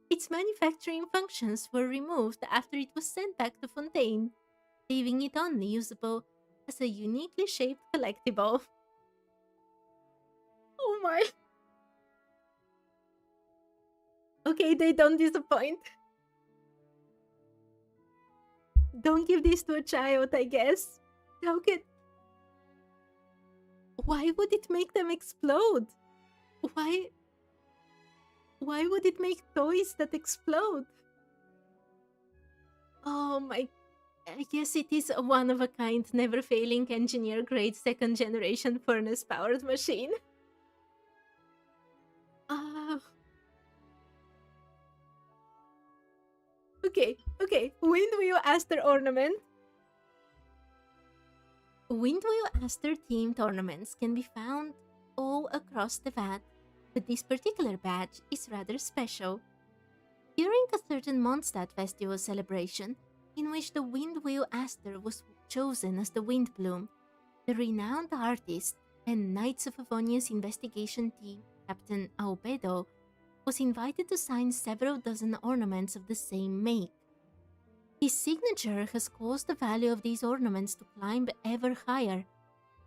its manufacturing functions were removed after it was sent back to Fontaine, leaving it only usable as a uniquely shaped collectible. Oh my. Okay, they don't disappoint. Don't give this to a child, I guess. How could... Why would it make them explode? Why would it make toys that explode? Oh my... I guess it is a one-of-a-kind, never-failing engineer-grade second-generation furnace-powered machine. Okay. Windwheel Aster ornament. Windwheel Aster themed ornaments can be found all across the VAT, but this particular badge is rather special. During a certain Mondstadt festival celebration, in which the Windwheel Aster was chosen as the Windbloom, the renowned artist and Knights of Avonia's investigation team, Captain Aubedo, was invited to sign several dozen ornaments of the same make. His signature has caused the value of these ornaments to climb ever higher,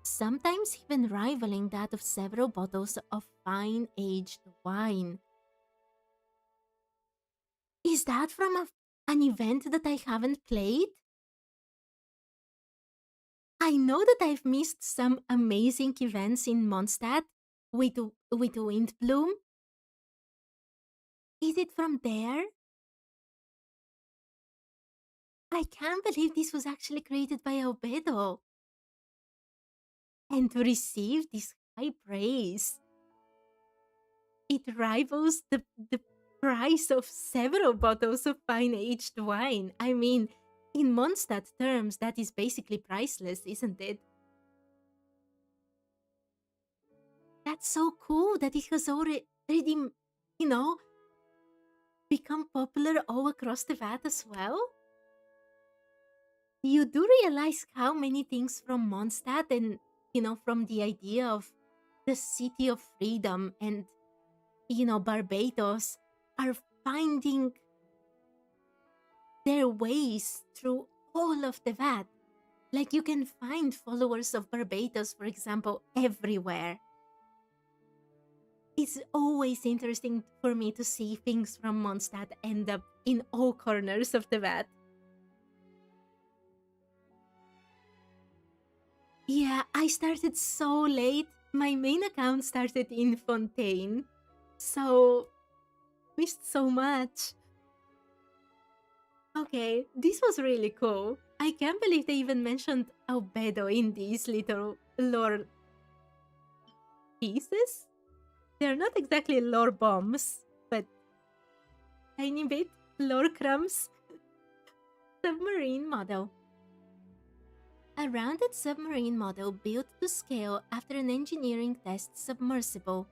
sometimes even rivaling that of several bottles of fine aged wine. Is that from an event that I haven't played? I know that I've missed some amazing events in Mondstadt with Windbloom. Is it from there? I can't believe this was actually created by Albedo. And to receive this high praise. It rivals the price of several bottles of fine aged wine. I mean, in Mondstadt terms, that is basically priceless, isn't it? That's so cool that it has already, you know, become popular all across the Vat as well? You do realize how many things from Mondstadt and, from the idea of the city of freedom and, Barbados are finding their ways through all of the Vat. Like you can find followers of Barbados, for example, everywhere. It's always interesting for me to see things from Mondstadt end up in all corners of the Vat. Yeah, I started so late. My main account started in Fontaine. So, missed so much. Okay, this was really cool. I can't believe they even mentioned Albedo in these little lore pieces. They're not exactly lore bombs, but tiny bit lore crumbs. Submarine model. A rounded submarine model built to scale after an engineering test submersible.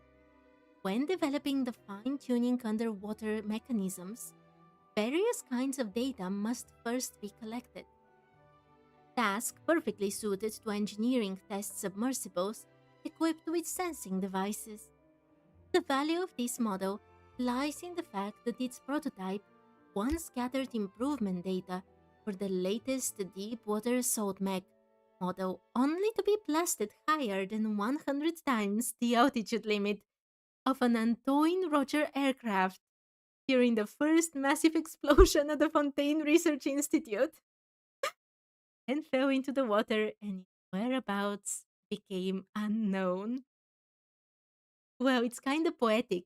When developing the fine-tuning underwater mechanisms, various kinds of data must first be collected. Task perfectly suited to engineering test submersibles equipped with sensing devices. The value of this model lies in the fact that its prototype once gathered improvement data for the latest deep-water assault mech model only to be blasted higher than 100 times the altitude limit of an Antoine Roger aircraft during the first massive explosion at the Fontaine Research Institute and fell into the water and its whereabouts became unknown. Well, it's kind of poetic.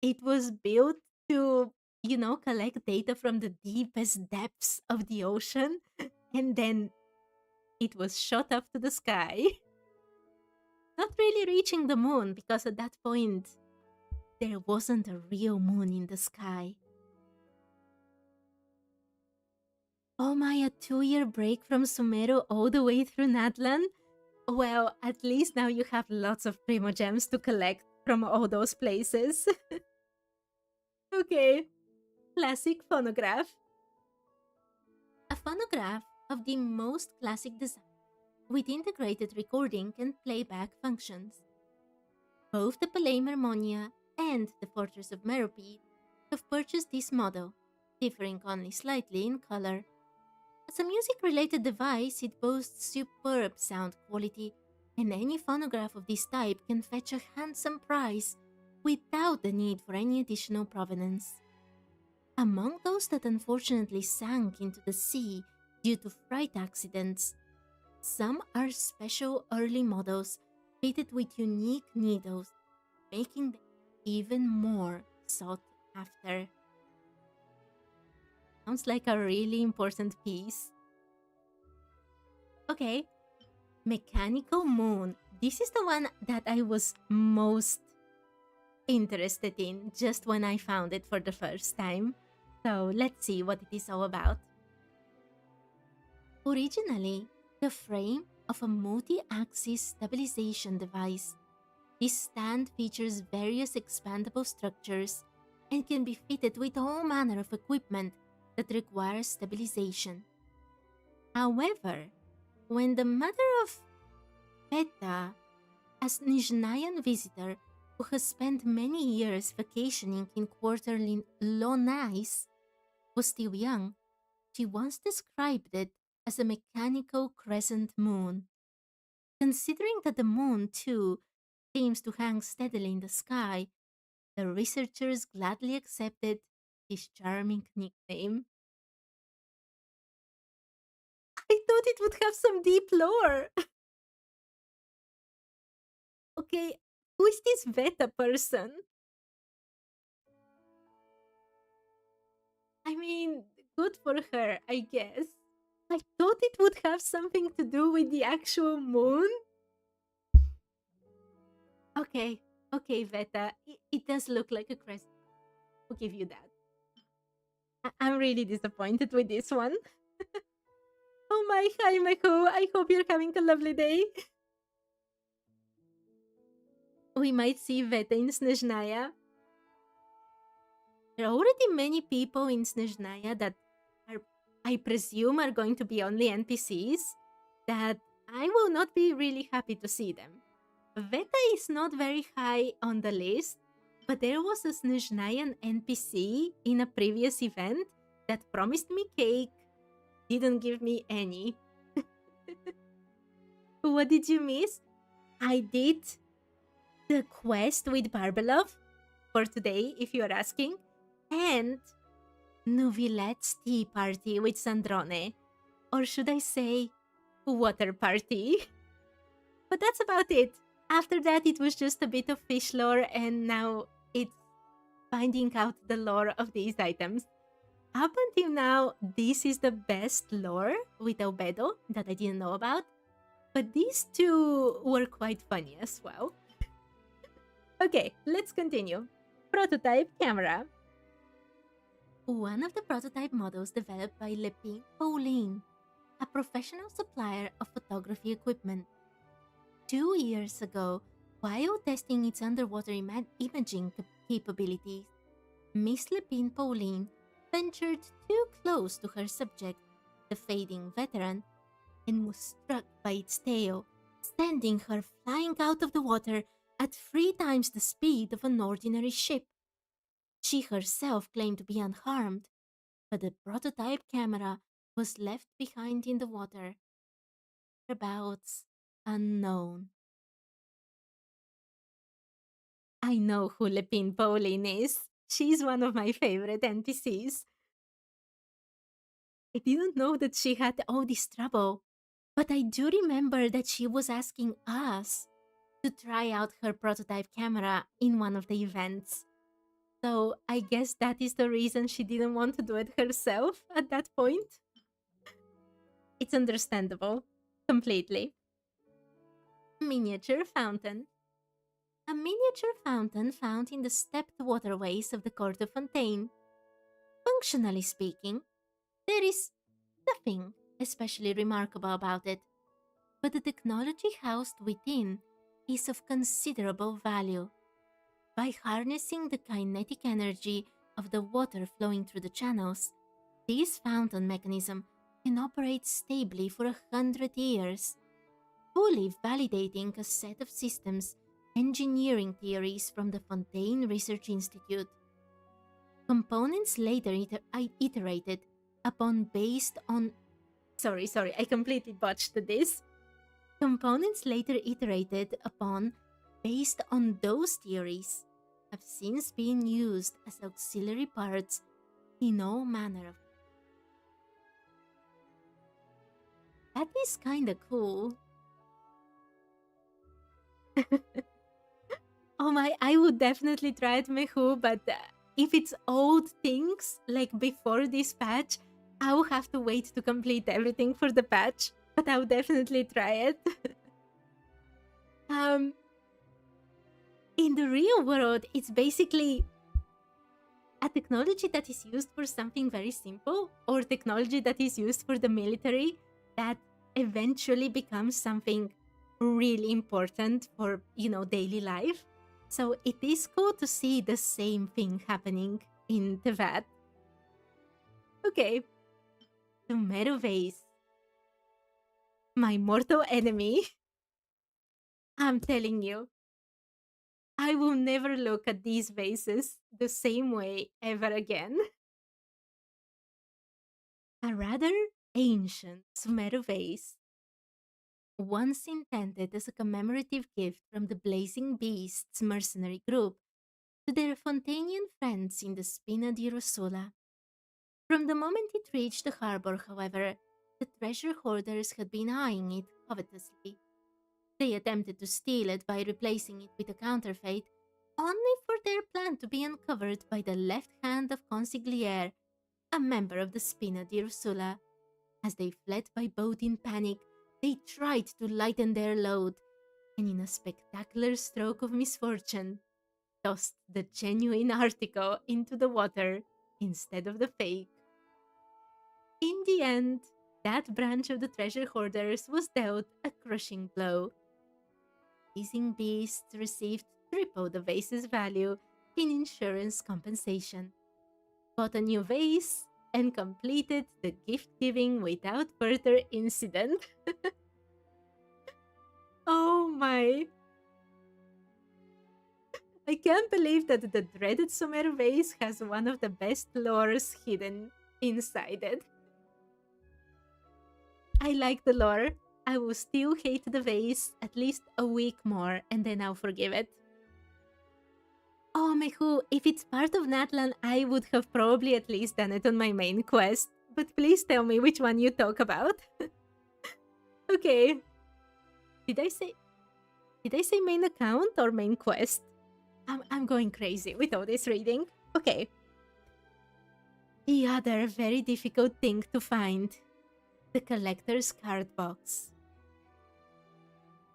It was built to, collect data from the deepest depths of the ocean, and then it was shot up to the sky. Not really reaching the moon, because at that point, there wasn't a real moon in the sky. Oh my, a 2-year break from Sumeru all the way through Nadlan? Well, at least now you have lots of Primo Gems to collect from all those places. Okay, classic phonograph. A phonograph of the most classic design, with integrated recording and playback functions. Both the Palais Mermonia and the Fortress of Meropide have purchased this model, differing only slightly in color. As a music-related device, it boasts superb sound quality, and any phonograph of this type can fetch a handsome price without the need for any additional provenance. Among those that unfortunately sank into the sea due to freight accidents, some are special early models fitted with unique needles, making them even more sought after. Sounds like a really important piece. Okay, Mechanical Moon. This is the one that I was most interested in just when I found it for the first time. So let's see what it is all about. Originally, the frame of a multi-axis stabilization device, this stand features various expandable structures and can be fitted with all manner of equipment that requires stabilization. However, when the mother of Beta, a Nizhnayan visitor who has spent many years vacationing in quarterly Lonais, was still young, she once described it as a mechanical crescent moon. Considering that the moon, too, seems to hang steadily in the sky, the researchers gladly accepted his charming nickname. I thought it would have some deep lore. Okay, who is this Beta person? I mean, good for her, I guess. I thought it would have something to do with the actual moon. Okay, Veta. It does look like a crescent. I'll give you that. I'm really disappointed with this one. Oh my, hi Meko. I hope you're having a lovely day. We might see Veta in Snezhnaya. There are already many people in Snezhnaya that are, I presume, are going to be only NPCs, that I will not be really happy to see them. Veta is not very high on the list, but there was a Snezhnayan NPC in a previous event that promised me cake, didn't give me any. What did you miss? I did the quest with Barbelov for today, if you are asking, and Nuvilet's tea party with Sandrone. Or should I say, water party? But that's about it. After that, it was just a bit of fish lore, and now it's finding out the lore of these items. Up until now, this is the best lore with Albedo that I didn't know about, but these two were quite funny as well. Okay, let's continue. Prototype camera. One of the prototype models developed by Lepine Pauline, a professional supplier of photography equipment. 2 years ago, while testing its underwater imaging capabilities, Miss Lepine Pauline ventured too close to her subject, the fading veteran, and was struck by its tail, sending her flying out of the water at 3 times the speed of an ordinary ship. She herself claimed to be unharmed, but the prototype camera was left behind in the water. Whereabouts unknown. I know who Lepine Pauline is. She's one of my favorite NPCs. I didn't know that she had all this trouble, but I do remember that she was asking us to try out her prototype camera in one of the events. So I guess that is the reason she didn't want to do it herself at that point. It's understandable. Completely. Miniature fountain. A miniature fountain found in the stepped waterways of the Court of Fontaine. Functionally speaking, there is nothing especially remarkable about it, but the technology housed within is of considerable value. By harnessing the kinetic energy of the water flowing through the channels, this fountain mechanism can operate stably for 100 years, fully validating a set of systems engineering theories from the Fontaine Research Institute. Components later iterated upon based on... Sorry, I completely botched this. Components later iterated upon based on those theories have since been used as auxiliary parts in all manner of... That is kinda cool. Oh my, I would definitely try it, Mehu, but if it's old things, like before this patch, I will have to wait to complete everything for the patch, but I'll definitely try it. In the real world, it's basically a technology that is used for something very simple, or technology that is used for the military that eventually becomes something really important for, daily life. So it is cool to see the same thing happening in Teyvat. Okay. Tomato vase. My mortal enemy. I'm telling you, I will never look at these vases the same way ever again. A rather ancient Sumeru vase, once intended as a commemorative gift from the Blazing Beasts mercenary group to their Fontanian friends in the Spina di Rossola. From the moment it reached the harbor, however, the treasure hoarders had been eyeing it covetously. They attempted to steal it by replacing it with a counterfeit, only for their plan to be uncovered by the left hand of Consigliere, a member of the Spina di Rossola. As they fled by boat in panic, they tried to lighten their load, and in a spectacular stroke of misfortune, tossed the genuine article into the water instead of the fake. In the end, that branch of the treasure hoarders was dealt a crushing blow. Blazing Beasts received triple the vase's value in insurance compensation, bought a new vase, and completed the gift giving without further incident. Oh my. I can't believe that the dreaded Sumer vase has one of the best lores hidden inside it. I like the lore. I will still hate the vase at least a week more and then I'll forgive it. Oh, Mehu, if it's part of Natlan, I would have probably at least done it on my main quest. But please tell me which one you talk about. Okay. Did I say main account or main quest? I'm going crazy with all this reading. Okay. The other very difficult thing to find. The collector's card box.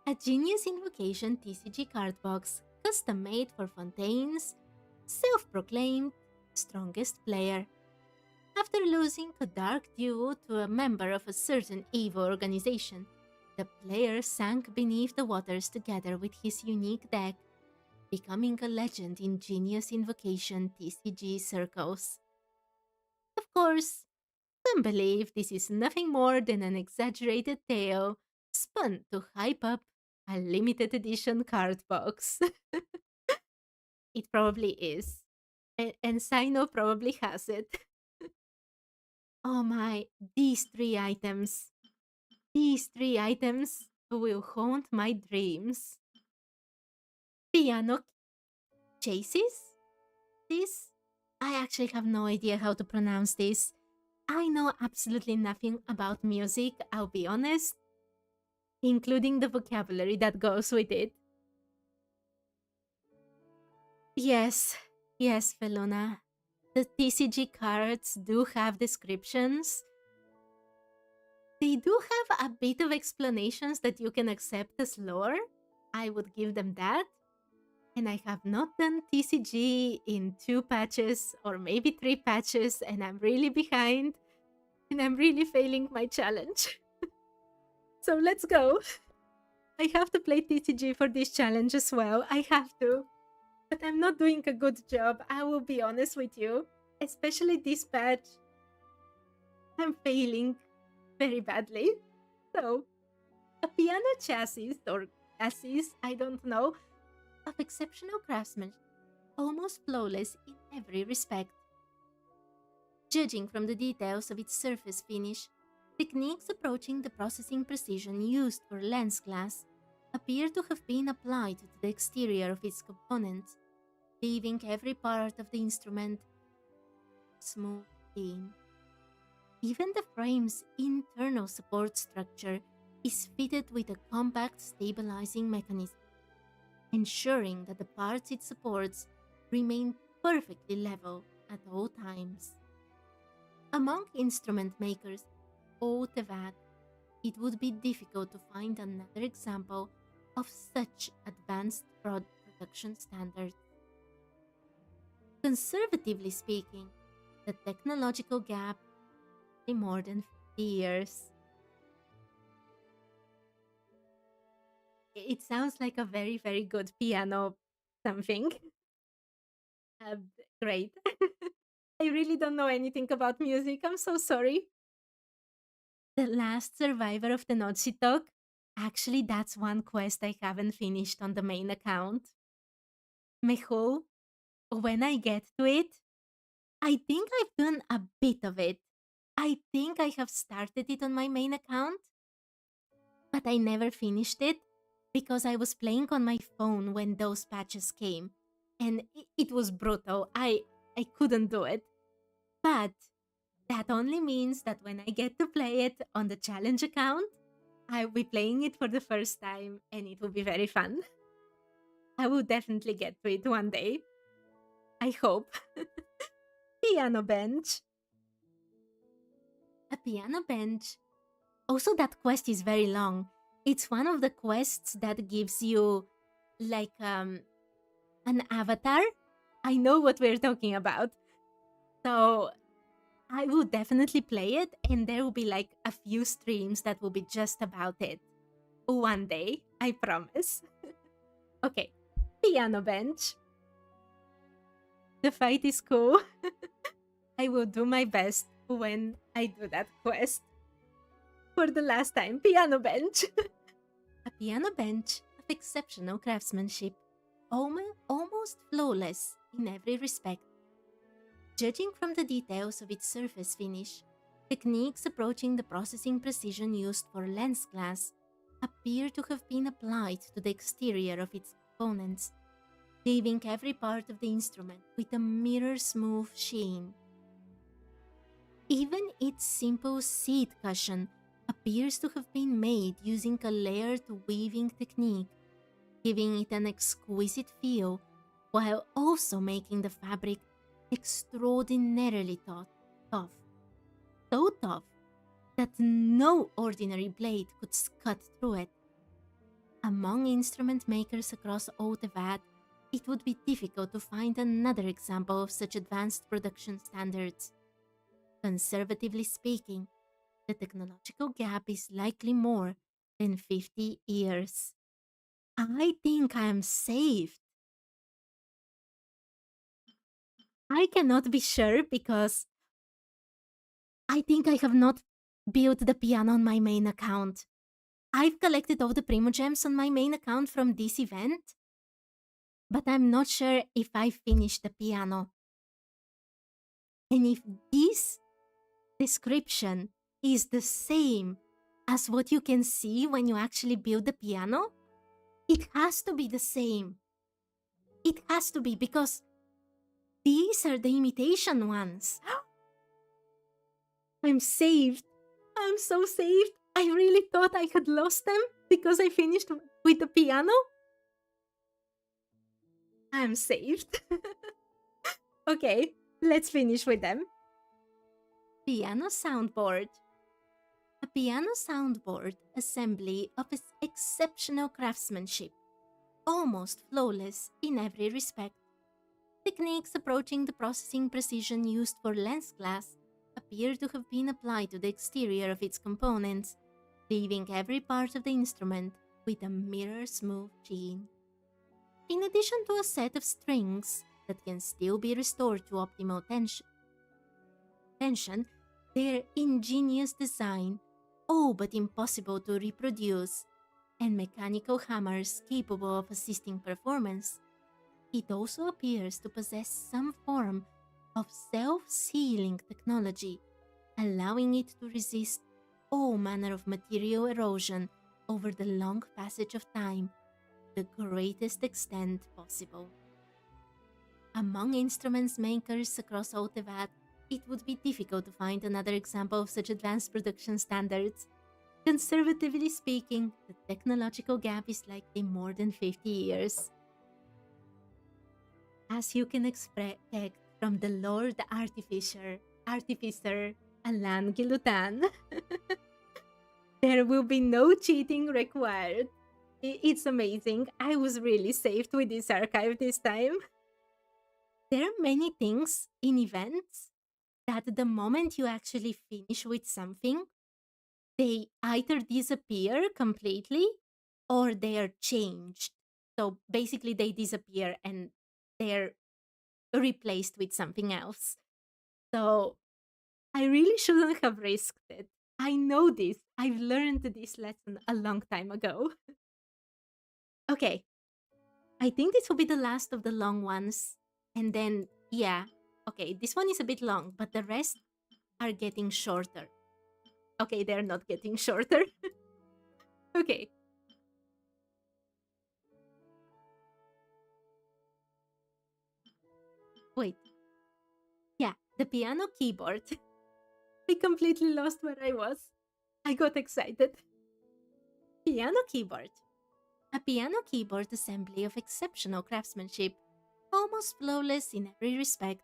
A genius invocation TCG card box, custom made for Fontaine's self-proclaimed strongest player. After losing a dark duel to a member of a certain evil organization, the player sank beneath the waters together with his unique deck, becoming a legend in genius invocation TCG circles. Of course, some believe this is nothing more than an exaggerated tale spun to hype up a limited edition card box. It probably is. And Sino probably has it. Oh my, these three items. These three items will haunt my dreams. Piano chases? This? I actually have no idea how to pronounce this. I know absolutely nothing about music, I'll be honest, including the vocabulary that goes with it. Yes, Feluna. The TCG cards do have descriptions. They do have a bit of explanations that you can accept as lore. I would give them that. And I have not done TCG in 2 patches or maybe 3 patches, and I'm really behind. And I'm really failing my challenge. So let's go. I have to play TCG for this challenge as well. I have to. But I'm not doing a good job, I will be honest with you. Especially this patch. I'm failing very badly. So, a piano chassis, or chassis, I don't know, of exceptional craftsmanship, almost flawless in every respect. Judging from the details of its surface finish, techniques approaching the processing precision used for lens glass appear to have been applied to the exterior of its components, leaving every part of the instrument smooth clean. Even the frame's internal support structure is fitted with a compact stabilizing mechanism, ensuring that the parts it supports remain perfectly level at all times. Among instrument makers, all Teyvat, it would be difficult to find another example of such advanced production standards. Conservatively speaking, the technological gap is more than 50 years. It sounds like a very, very good piano something. Uh, Great. I really don't know anything about music. I'm so sorry. The last survivor of the Nochitok. Actually, that's one quest I haven't finished on the main account. Meho, when I get to it, I think I've done a bit of it. I think I have started it on my main account, but I never finished it because I was playing on my phone when those patches came, and it was brutal. I couldn't do it. But that only means that when I get to play it on the challenge account, I'll be playing it for the first time and it will be very fun. I will definitely get to it one day. I hope. Piano bench. A piano bench. Also, that quest is very long. It's one of the quests that gives you like an avatar. I know what we're talking about. So I will definitely play it, and there will be like a few streams that will be just about it. One day, I promise. Okay, piano bench. The fight is cool. I will do my best when I do that quest. For the last time, piano bench. A piano bench of exceptional craftsmanship, almost flawless in every respect. Judging from the details of its surface finish, techniques approaching the processing precision used for lens glass appear to have been applied to the exterior of its components, leaving every part of the instrument with a mirror-smooth sheen. Even its simple seat cushion appears to have been made using a layered weaving technique, giving it an exquisite feel while also making the fabric extraordinarily tough. So tough that no ordinary blade could cut through it. Among instrument makers across all Teyvat, it would be difficult to find another example of such advanced production standards. Conservatively speaking, the technological gap is likely more than 50 years. I think I am saved. I cannot be sure because I think I have not built the piano on my main account. I've collected all the Primogems on my main account from this event, but I'm not sure if I finished the piano. And if this description is the same as what you can see when you actually build the piano, it has to be the same. It has to be because these are the imitation ones. I'm saved. I'm so saved. I really thought I had lost them because I finished with the piano. I'm saved. Okay, let's finish with them. Piano soundboard. A piano soundboard assembly of exceptional craftsmanship, almost flawless in every respect. Techniques approaching the processing precision used for lens glass appear to have been applied to the exterior of its components, leaving every part of the instrument with a mirror-smooth sheen. In addition to a set of strings that can still be restored to optimal tension, their ingenious design, all but impossible to reproduce, and mechanical hammers capable of assisting performance, it also appears to possess some form of self-sealing technology, allowing it to resist all manner of material erosion over the long passage of time to the greatest extent possible. Among instruments makers across all Teyvat, it would be difficult to find another example of such advanced production standards. Conservatively speaking, the technological gap is likely more than 50 years. As you can expect from the Lord Artificer, Alan Gilutan, there will be no cheating required. It's amazing. I was really saved with this archive this time. There are many things in events that the moment you actually finish with something, they either disappear completely or they are changed. So basically they disappear and they're replaced with something else. So I really shouldn't have risked it. I know this. I've learned this lesson a long time ago. Okay. I think this will be the last of the long ones. And then, yeah. Okay, this one is a bit long, but the rest are getting shorter. Okay, they're not getting shorter. Okay. Wait. Yeah, the piano keyboard. I completely lost where I was. I got excited. Piano keyboard. A piano keyboard assembly of exceptional craftsmanship, almost flawless in every respect.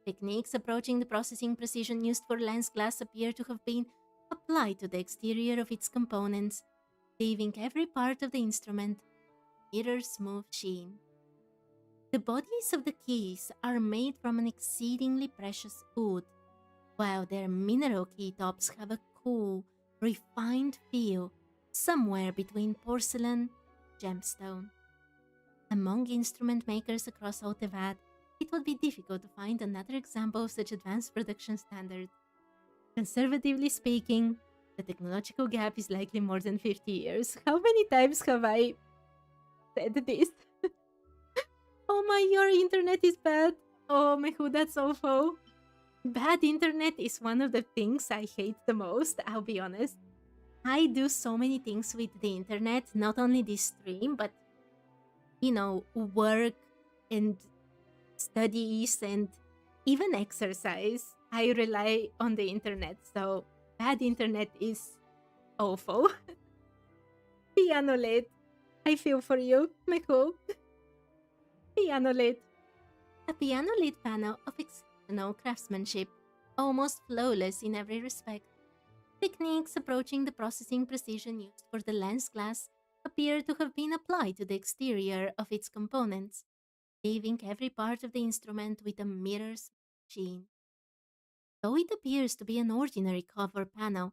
Techniques approaching the processing precision used for lens glass appear to have been applied to the exterior of its components, leaving every part of the instrument mirror-smooth sheen. The bodies of the keys are made from an exceedingly precious wood, while their mineral key tops have a cool, refined feel somewhere between porcelain and gemstone. Among instrument makers across all Teyvat, it would be difficult to find another example of such advanced production standards. Conservatively speaking, the technological gap is likely more than 50 years. How many times have I said this? Oh my, your internet is bad. Oh my, who, that's awful. Bad internet is one of the things I hate the most, I'll be honest. I do so many things with the internet, not only this stream, but, you know, work and studies and even exercise. I rely on the internet, so bad internet is awful. Piano lid. I feel for you, Meku. Piano lid. A piano lid panel of exceptional craftsmanship, almost flawless in every respect. Techniques approaching the processing precision used for the lens glass appear to have been applied to the exterior of its components, leaving every part of the instrument with a mirror's sheen. Though it appears to be an ordinary cover panel,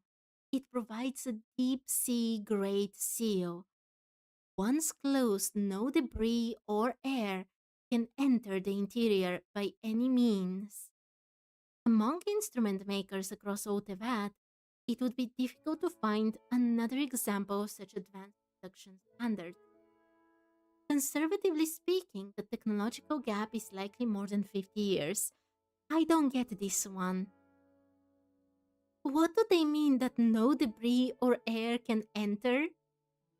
it provides a deep-sea grade seal. Once closed, no debris or air can enter the interior by any means. Among instrument makers across all Teyvat, it would be difficult to find another example of such advanced production standards. Conservatively speaking, the technological gap is likely more than 50 years. I don't get this one. What do they mean that no debris or air can enter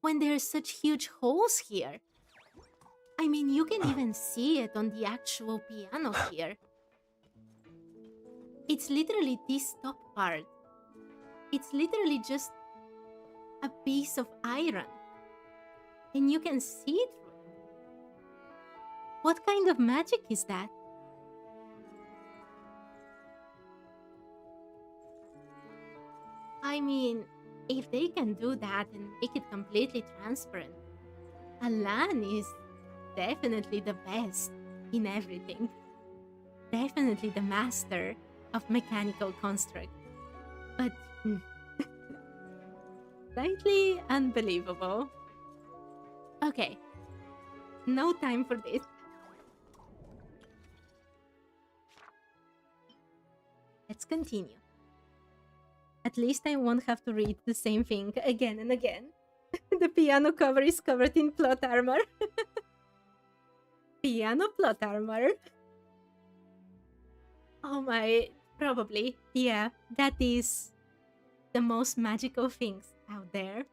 when there are such huge holes here? I mean, you can even see it on the actual piano here. It's literally this top part. It's literally just a piece of iron. And you can see it through it. What kind of magic is that? I mean, if they can do that and make it completely transparent, Alan is definitely the best in everything. Definitely the master of mechanical construct. But slightly unbelievable. Okay, no time for this. Let's continue. At least I won't have to read the same thing again and again. The piano cover is covered in plot armor. Piano plot armor. Oh my, probably. Yeah, that is the most magical things out there.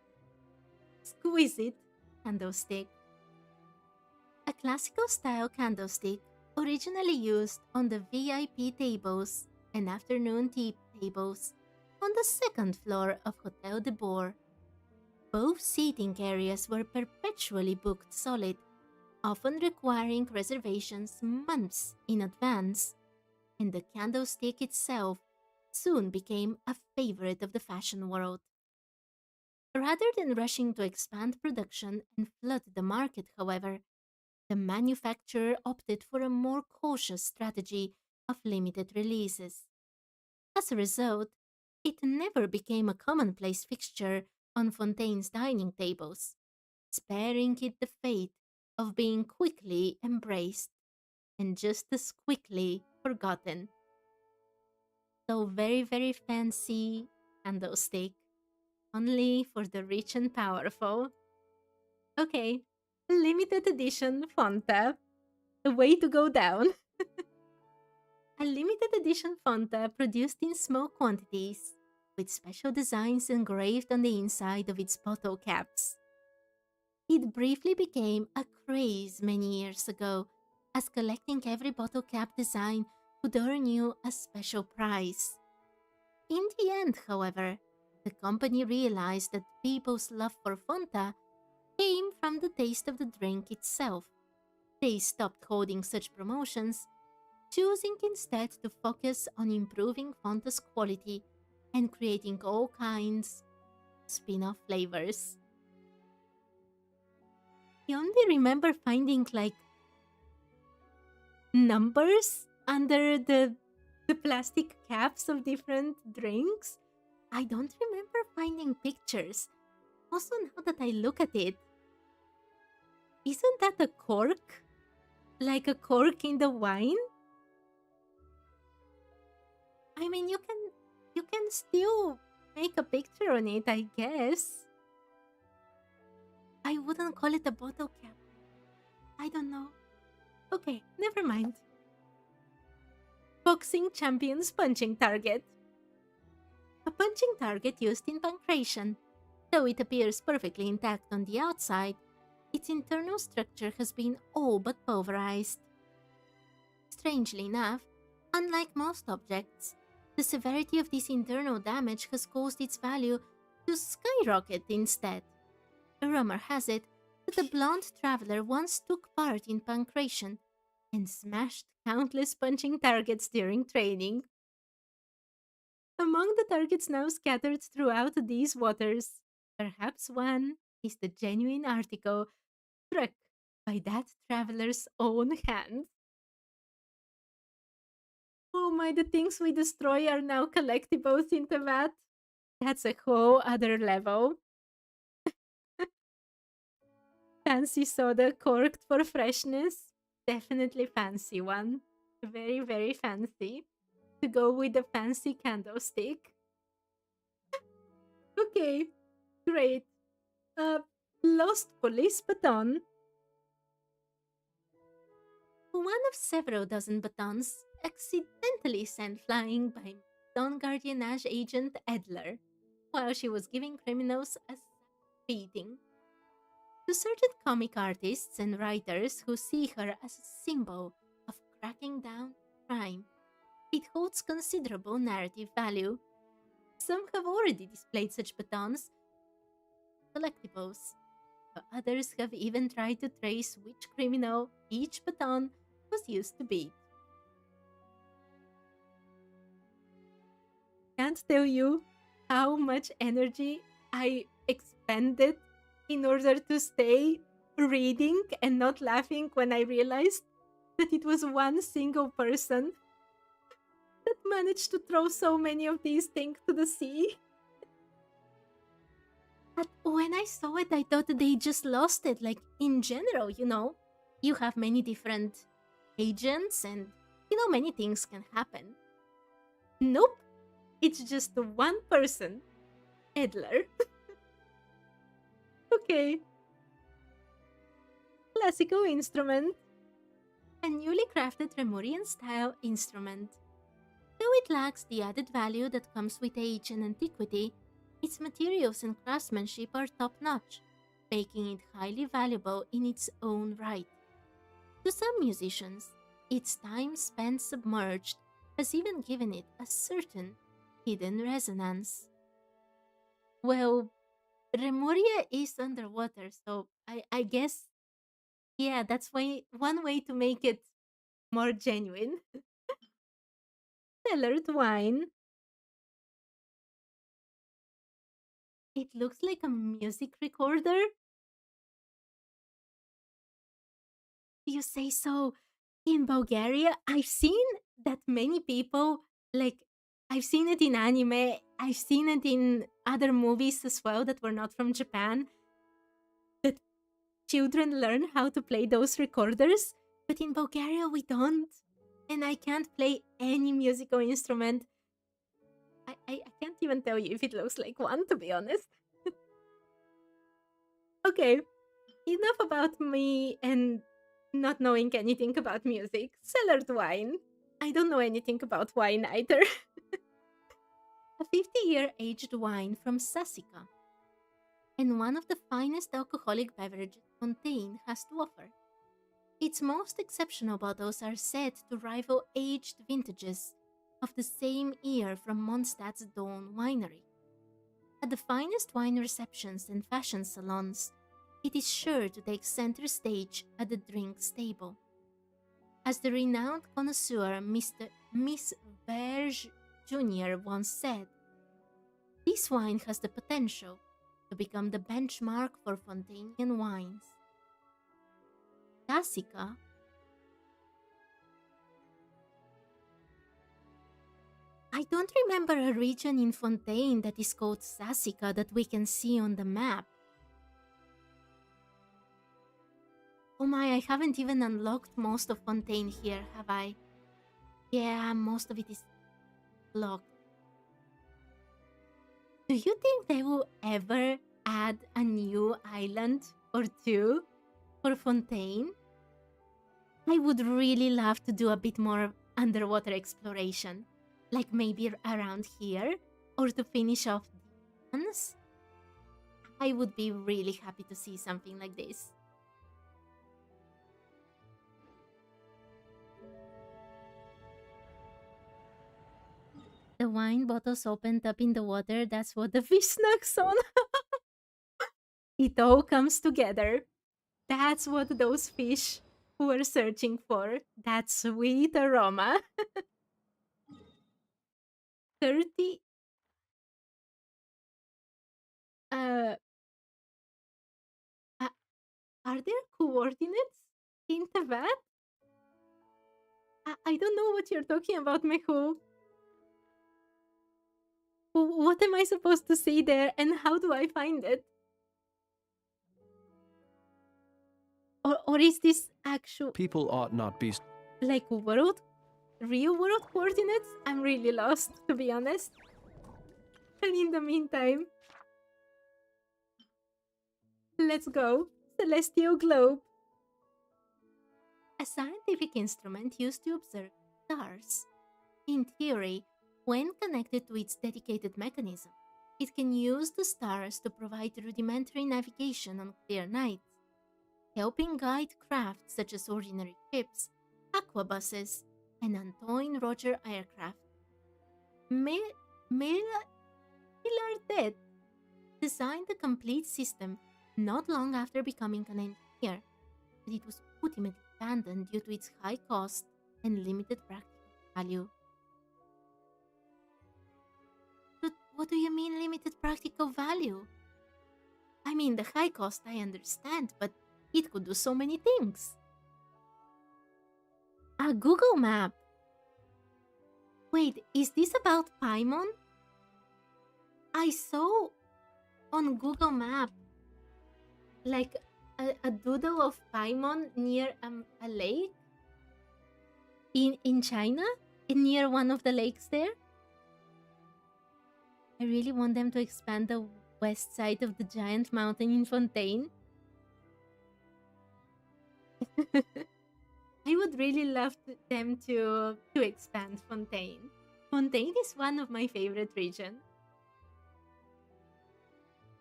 Exquisite candlestick. A classical style candlestick originally used on the VIP tables and afternoon tea tables on the second floor of Hotel de Boer. Both seating areas were perpetually booked solid, often requiring reservations months in advance, and the candlestick itself soon became a favorite of the fashion world. Rather than rushing to expand production and flood the market, however, the manufacturer opted for a more cautious strategy of limited releases. As a result, it never became a commonplace fixture on Fontaine's dining tables, sparing it the fate of being quickly embraced and just as quickly forgotten. So very, very fancy candlestick, only for the rich and powerful. Okay, limited edition Fonta, the way to go down. A limited edition Fonta produced in small quantities, with special designs engraved on the inside of its bottle caps. It briefly became a craze many years ago, as collecting every bottle cap design would earn you a special prize. In the end, however, the company realized that people's love for Fonta came from the taste of the drink itself. They stopped holding such promotions, choosing instead to focus on improving Fonta's quality and creating all kinds of spin-off flavors. I only remember finding like numbers under the plastic caps of different drinks. I don't remember finding pictures. Also, now that I look at it, isn't that a cork? like a cork in the wine? I mean, you can still make a picture on it, I guess. I wouldn't call it a bottle cap. I don't know. Okay, never mind. Boxing champion's punching target. A punching target used in pancration. Though it appears perfectly intact on the outside, its internal structure has been all but pulverized. Strangely enough, unlike most objects, the severity of this internal damage has caused its value to skyrocket instead. Rumor has it that the blonde traveler once took part in pancration and smashed countless punching targets during training. Among the targets now scattered throughout these waters, perhaps one is the genuine article struck by that traveler's own hand. Oh my, the things we destroy are now collectibles in Teyvat. That's a whole other level. Fancy soda corked for freshness. Definitely fancy one. Very, very fancy. To go with the fancy candlestick. Okay, great. Lost police baton. One of several dozen batons accidentally sent flying by Dawn Guardianage agent Edler while she was giving criminals a beating. To certain comic artists and writers who see her as a symbol of cracking down crime, it holds considerable narrative value. Some have already displayed such batons, collectibles, but others have even tried to trace which criminal each baton was used to beat. Can't tell you how much energy I expended in order to stay reading and not laughing when I realized that it was one single person that managed to throw so many of these things to the sea. But when I saw it, I thought they just lost it. Like, in general, you have many different agents and, many things can happen. Nope. It's just one person. Edler. Okay. Classical instrument. A newly crafted Remorian-style instrument. Though it lacks the added value that comes with age and antiquity, its materials and craftsmanship are top-notch, making it highly valuable in its own right. To some musicians, its time spent submerged has even given it a certain hidden resonance. Well, Remoria is underwater, so I guess, yeah, that's one way to make it more genuine. Cellared wine. It looks like a music recorder. You say so. In Bulgaria, I've seen that many people, like, I've seen it in anime, I've seen it in other movies as well that were not from Japan, that children learn how to play those recorders, but in Bulgaria we don't. And I can't play any musical instrument. I can't even tell you if it looks like one, to be honest. Okay, enough about me and not knowing anything about music. Cellared wine. I don't know anything about wine either. A 50-year aged wine from Sassica, and one of the finest alcoholic beverages Fontaine has to offer. Its most exceptional bottles are said to rival aged vintages of the same year from Mondstadt's Dawn winery. At the finest wine receptions and fashion salons, it is sure to take center stage at the drinks table. As the renowned connoisseur Miss Verge Jr. once said, this wine has the potential to become the benchmark for Fontainian wines. Sassica. I don't remember a region in Fontaine that is called Sassica that we can see on the map. Oh my, I haven't even unlocked most of Fontaine here, have I? Yeah, most of it is locked. Do you think they will ever add a new island or two for Fontaine? I would really love to do a bit more underwater exploration, like maybe around here, or to finish off the ones. I would be really happy to see something like this. The wine bottles opened up in the water, that's what the fish snacks on. It all comes together. That's what those fish were searching for. That sweet aroma. 30. Uh, uh, are there coordinates in Teyvat? I don't know what you're talking about, Mehu. What am I supposed to see there and how do I find it? Or is this actual, People ought not be like, real world coordinates? I'm really lost, to be honest. And in the meantime, let's go. Celestial globe. A scientific instrument used to observe stars. In theory, when connected to its dedicated mechanism, it can use the stars to provide rudimentary navigation on clear nights, helping guide crafts such as ordinary ships, aquabuses, and Antoine Roger aircraft. Millardet designed the complete system not long after becoming an engineer, but it was ultimately abandoned due to its high cost and limited practical value. But what do you mean limited practical value? I mean, the high cost I understand, but it could do so many things. A Google map. Wait, is this about Paimon? I saw on Google Map like a doodle of Paimon near a lake in China, near one of the lakes there. I really want them to expand the west side of the giant mountain in Fontaine. I would really love them to expand Fontaine. Fontaine is one of my favorite regions.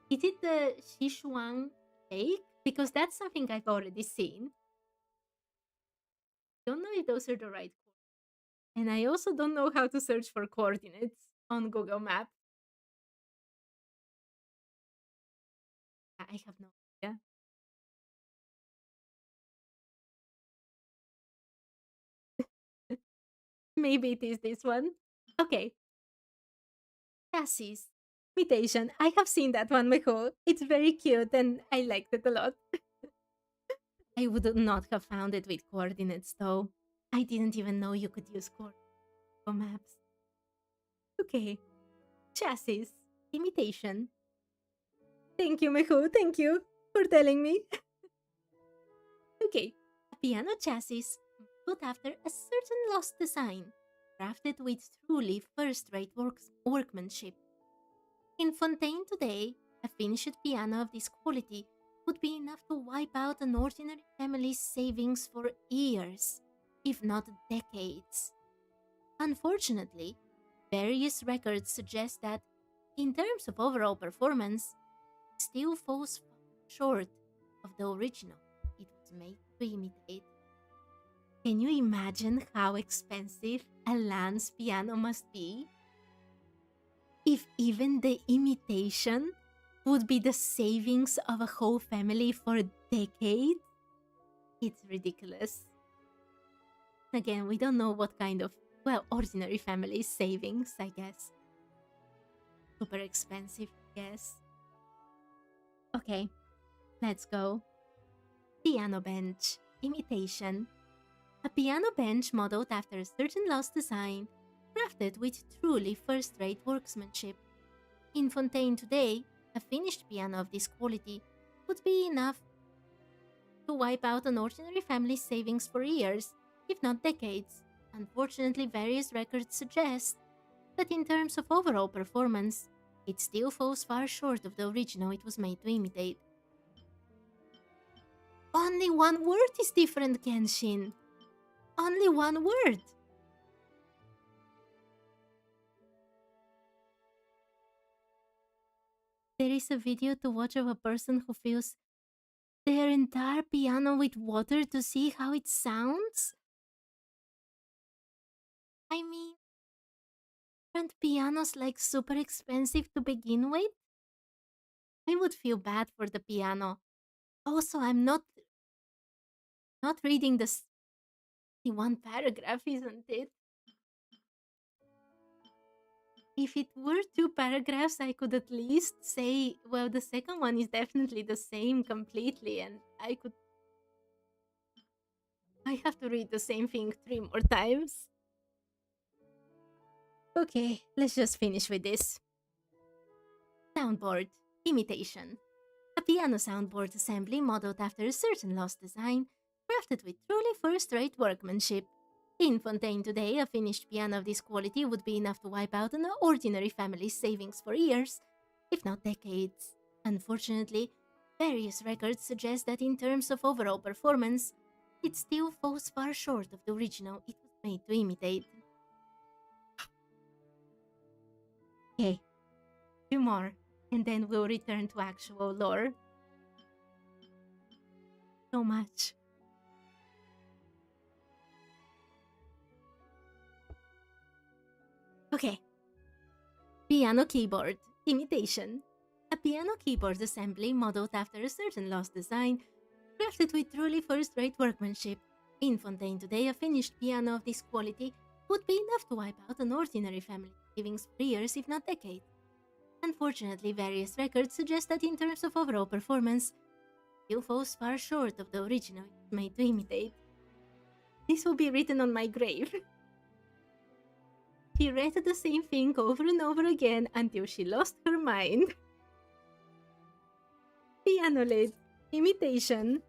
Is it the Sichuan Lake? Because that's something I've already seen. Don't know if those are the right coordinates. And I also don't know how to search for coordinates on Google Maps. I have no idea. Maybe it is this one. Okay. Chassis. Imitation. I have seen that one before. It's very cute and I liked it a lot. I would not have found it with coordinates though. I didn't even know you could use coordinates for maps. Okay. Chassis. Imitation. Thank you, Mehu. Thank you for telling me. Okay. A piano chassis put after a certain lost design, crafted with truly first-rate workmanship. In Fontaine today, a finished piano of this quality would be enough to wipe out an ordinary family's savings for years, if not decades. Unfortunately, various records suggest that, in terms of overall performance, it still falls short of the original it was made to imitate. Can you imagine how expensive a Lance piano must be? If even the imitation would be the savings of a whole family for decades, it's ridiculous. Again, we don't know what kind of, well, ordinary family savings, I guess. Super expensive, I guess. Okay, let's go. Piano bench, imitation. A piano bench modeled after a certain lost design, crafted with truly first-rate workmanship. In Fontaine today, a finished piano of this quality would be enough to wipe out an ordinary family's savings for years, if not decades. Unfortunately, various records suggest that in terms of overall performance, it still falls far short of the original it was made to imitate. Only one word is different, Genshin. Only one word. There is a video to watch of a person who fills their entire piano with water to see how it sounds. I mean, aren't pianos like super expensive to begin with? I would feel bad for the piano. Also, I'm not reading the one paragraph, isn't it? If it were 2 paragraphs, I could at least say, well, the second one is definitely the same completely, and I have to read the same thing 3 more times. Okay, let's just finish with this. Soundboard. Imitation. A piano soundboard assembly modeled after a certain lost design, crafted with truly first-rate workmanship. In Fontaine today, a finished piano of this quality would be enough to wipe out an ordinary family's savings for years, if not decades. Unfortunately, various records suggest that in terms of overall performance, it still falls far short of the original it was made to imitate. Okay, 2 more, and then we'll return to actual lore. So much. Okay. Piano keyboard. Imitation. A piano keyboard assembly modeled after a certain lost design, crafted with truly first-rate workmanship. In Fontaine today, a finished piano of this quality would be enough to wipe out an ordinary family savings for years, if not decades. Unfortunately, various records suggest that in terms of overall performance, it still falls far short of the original it was made to imitate. This will be written on my grave. She read the same thing over and over again until she lost her mind. Piano lid. Imitation.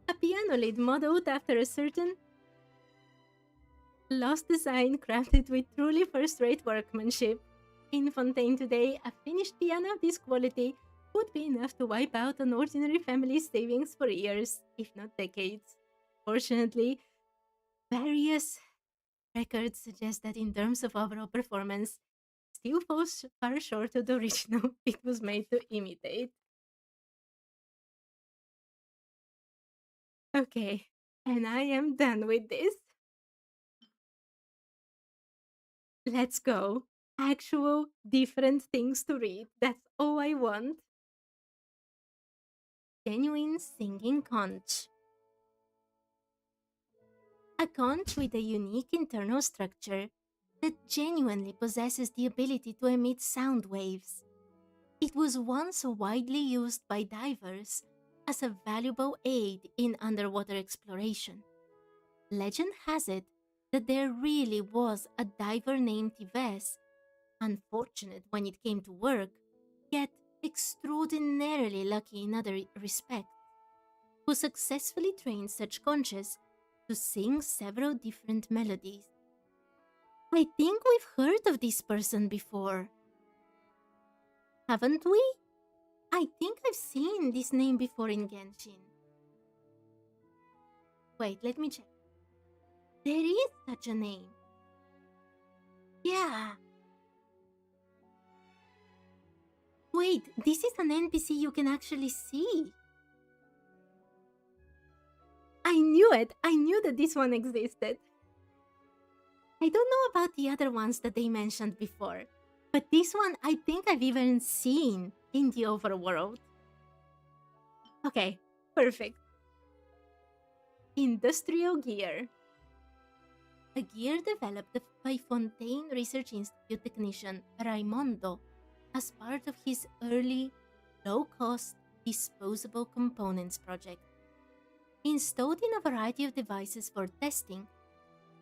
A piano lid modeled after a certain lost design crafted with truly first-rate workmanship. In Fontaine today, a finished piano of this quality would be enough to wipe out an ordinary family's savings for years, if not decades. Fortunately, various records suggest that in terms of overall performance, it still falls far short of the original it was made to imitate. Okay, and I am done with this. Let's go. Actual different things to read. That's all I want. Genuine singing conch. A conch with a unique internal structure that genuinely possesses the ability to emit sound waves. It was once widely used by divers as a valuable aid in underwater exploration. Legend has it that there really was a diver named Teyvat, unfortunate when it came to work, yet extraordinarily lucky in other respects, who successfully trained such conches to sing several different melodies. I think we've heard of this person before. Haven't we? I think I've seen this name before in Genshin. Wait, let me check. There is such a name. Yeah. Wait, this is an NPC you can actually see. I knew it! I knew that this one existed. I don't know about the other ones that they mentioned before, but this one I think I've even seen in the overworld. Okay, perfect. Industrial gear. A gear developed by Fontaine Research Institute technician Raimondo as part of his early, low-cost, disposable components project. Installed in a variety of devices for testing,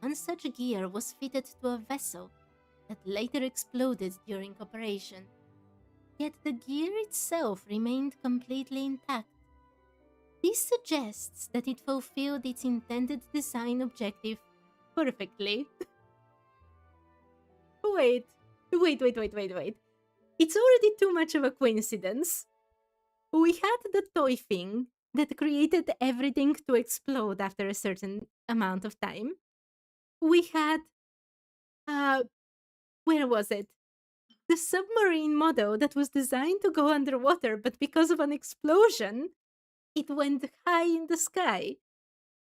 one such gear was fitted to a vessel that later exploded during operation. Yet the gear itself remained completely intact, This suggests that it fulfilled its intended design objective perfectly. Wait. It's already too much of a coincidence. We had the toy thing that created everything to explode after a certain amount of time. We had, where was it? The submarine model that was designed to go underwater, but because of an explosion, it went high in the sky.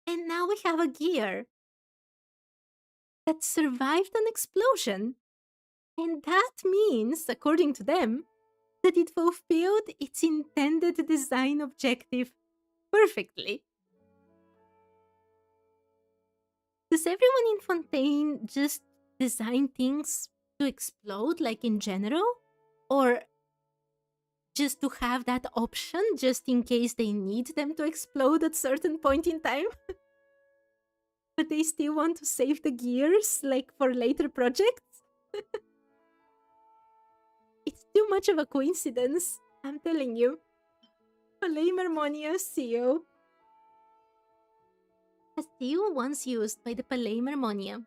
And now we have a gear that survived an explosion. And that means, according to them, that it fulfilled its intended design objective perfectly. Does everyone in Fontaine just design things to explode, like in general? Or just to have that option, just in case they need them to explode at certain point in time? But they still want to save the gears, like for later projects? It's too much of a coincidence, I'm telling you. Palais Mermonia seal. A seal once used by the Palais Mermonia,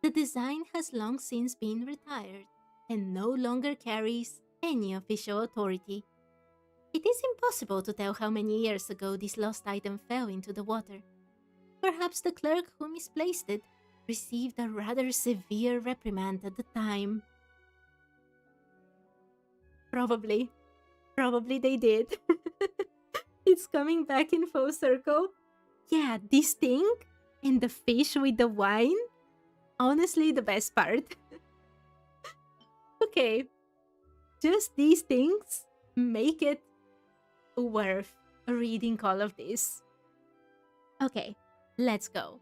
the design has long since been retired and no longer carries any official authority. It is impossible to tell how many years ago this lost item fell into the water. Perhaps the clerk who misplaced it received a rather severe reprimand at the time. Probably they did. It's coming back in full circle. Yeah, this thing and the fish with the wine. Honestly, the best part. Okay, just these things make it worth reading all of this. Okay, let's go.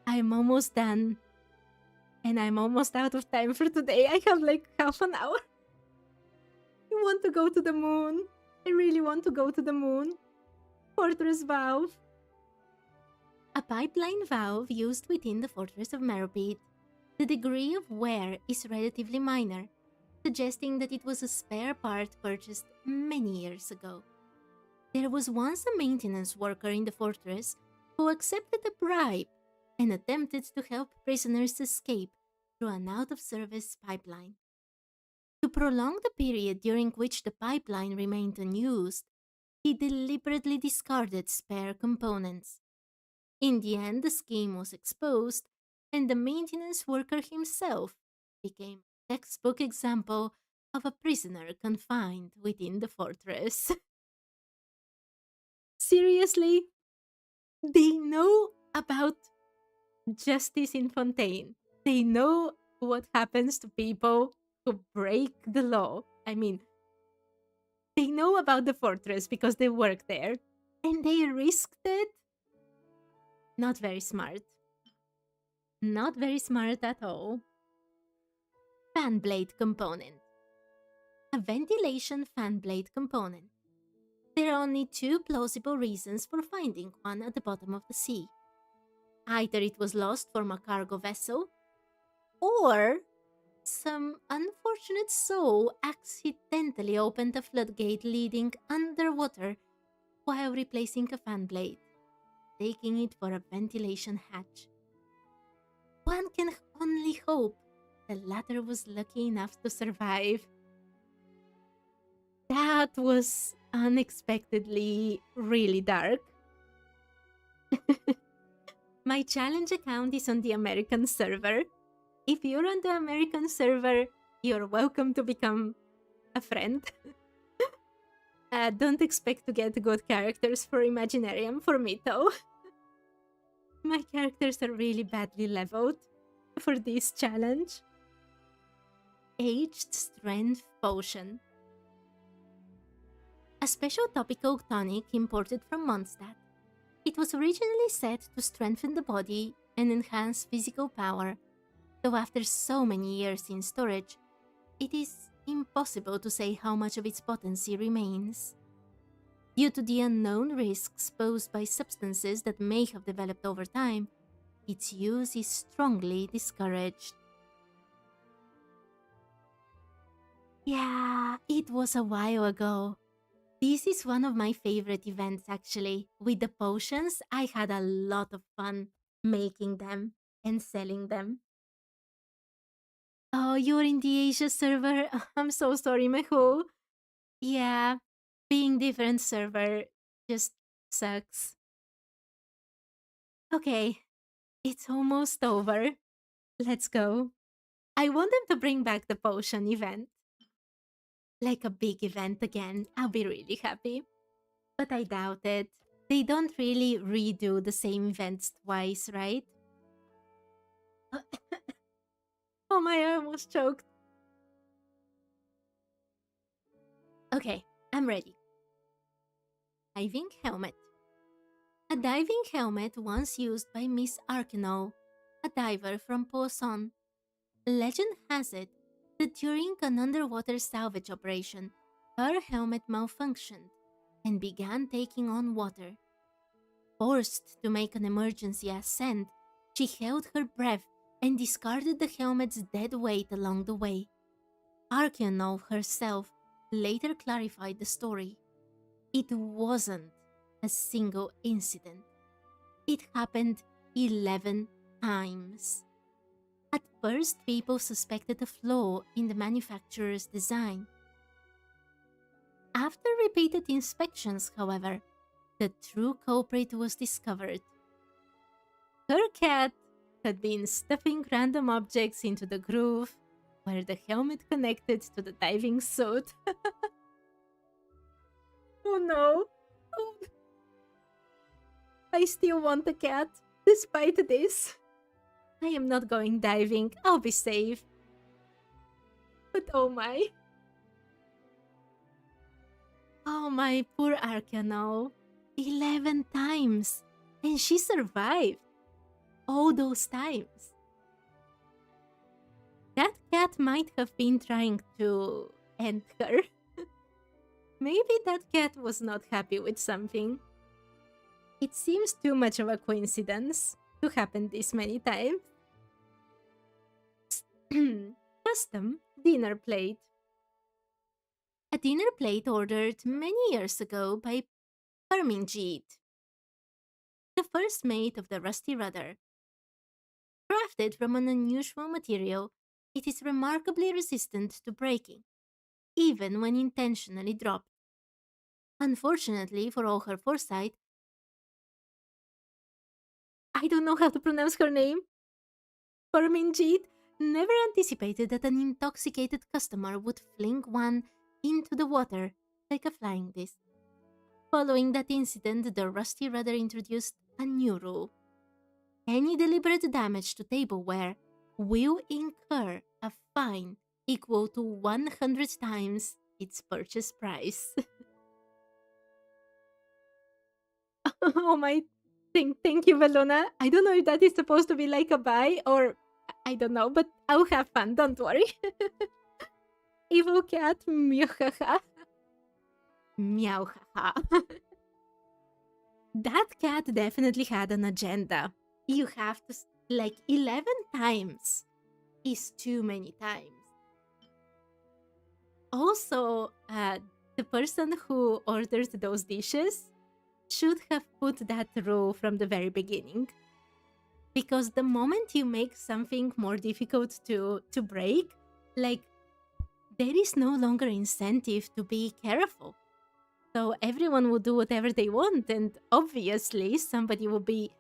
I'm almost done. And I'm almost out of time for today. I have like half an hour. I want to go to the moon. I really want to go to the moon. Fortress valve. A pipeline valve used within the Fortress of Meropide. The degree of wear is relatively minor, suggesting that it was a spare part purchased many years ago. There was once a maintenance worker in the fortress who accepted a bribe and attempted to help prisoners escape through an out-of-service pipeline. To prolong the period during which the pipeline remained unused, he deliberately discarded spare components. In the end, the scheme was exposed, and the maintenance worker himself became a textbook example of a prisoner confined within the fortress. Seriously? They know about justice in Fontaine. They know what happens to people who break the law. I mean, they know about the fortress because they work there. And they risked it? Not very smart. Not very smart at all. Fan blade component. A ventilation fan blade component. There are only two plausible reasons for finding one at the bottom of the sea. Either it was lost from a cargo vessel, or some unfortunate soul accidentally opened a floodgate leading underwater while replacing a fan blade, taking it for a ventilation hatch. One can only hope the latter was lucky enough to survive. That was unexpectedly really dark. My challenge account is on the American server. If you're on the American server, you're welcome to become a friend. Don't expect to get good characters for Imaginarium for me though. My characters are really badly leveled for this challenge. Aged Strength Potion. A special topical tonic imported from Mondstadt. It was originally set to strengthen the body and enhance physical power, though after so many years in storage, it is impossible to say how much of its potency remains. Due to the unknown risks posed by substances that may have developed over time, its use is strongly discouraged. Yeah, it was a while ago. This is one of my favorite events actually. With the potions, I had a lot of fun making them and selling them. Oh, you're in the Asia server? I'm so sorry, Mehu. Yeah, being different server just sucks. Okay, it's almost over. Let's go. I want them to bring back the potion event. Like a big event again. I'll be really happy. But I doubt it. They don't really redo the same events twice, right? Oh my, I almost choked. Okay, I'm ready. Diving helmet. A diving helmet once used by Miss Arkano, a diver from Poisson. Legend has it that during an underwater salvage operation, her helmet malfunctioned and began taking on water. Forced to make an emergency ascent, she held her breath and discarded the helmet's dead weight along the way. Arkano herself later clarified the story. It wasn't a single incident. It happened 11 times. At first, people suspected a flaw in the manufacturer's design. After repeated inspections, however, the true culprit was discovered. Her cat had been stuffing random objects into the groove where the helmet connected to the diving suit. Oh no! Oh. I still want the cat, despite this. I am not going diving, I'll be safe. But oh my. Oh my, poor Arkano. 11 times. And she survived. All those times. That cat might have been trying to end her. Maybe that cat was not happy with something. It seems too much of a coincidence to happen this many times. Custom dinner plate. A dinner plate ordered many years ago by Parminjeet, the first mate of the Rusty Rudder. Crafted from an unusual material, it is remarkably resistant to breaking, even when intentionally dropped. Unfortunately for all her foresight, I don't know how to pronounce her name. Parminjeet never anticipated that an intoxicated customer would fling one into the water like a flying disc. Following that incident, the Rusty Rudder introduced a new rule. Any deliberate damage to tableware will incur a fine equal to 100 times its purchase price. Oh my, thank you, Valona. I don't know if that is supposed to be like a buy or I don't know, but I'll have fun, don't worry. Evil cat, meowhaha. Meowhaha. That cat definitely had an agenda. You have to, like, 11 times is too many times. Also, the person who ordered those dishes should have put that rule from the very beginning. Because the moment you make something more difficult to break, like, there is no longer incentive to be careful. So everyone will do whatever they want, and obviously somebody will be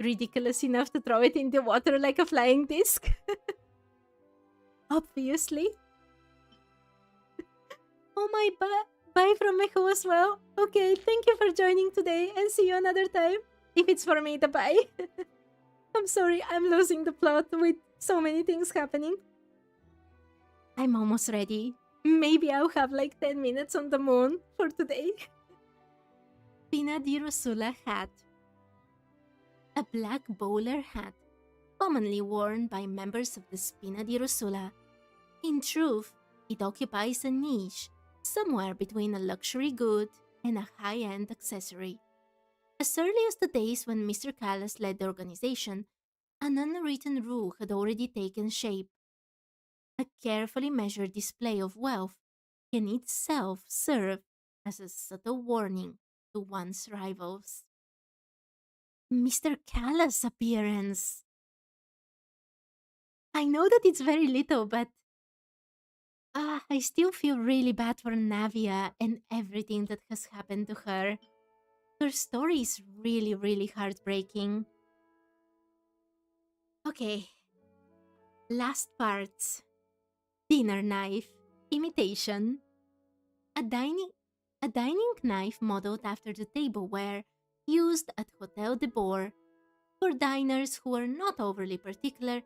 ridiculous enough to throw it in the water like a flying disc. Obviously. Oh my, bye from Meho as well. Okay, thank you for joining today, and see you another time. If it's for me, the bye. I'm sorry, I'm losing the plot with so many things happening. I'm almost ready. Maybe I'll have like 10 minutes on the moon for today. Spina di Rosula hat. A black bowler hat, commonly worn by members of the Spina di Rosula. In truth, it occupies a niche somewhere between a luxury good and a high-end accessory. As early as the days when Mr. Callas led the organization, an unwritten rule had already taken shape. A carefully measured display of wealth can itself serve as a subtle warning to one's rivals. Mr. Calla's appearance. I know that it's very little, but I still feel really bad for Navia and everything that has happened to her. Her story is really, really heartbreaking. Okay, last parts. Dinner knife, imitation. A dining, a dining knife modeled after the tableware used at Hotel de Boer. For diners who are not overly particular,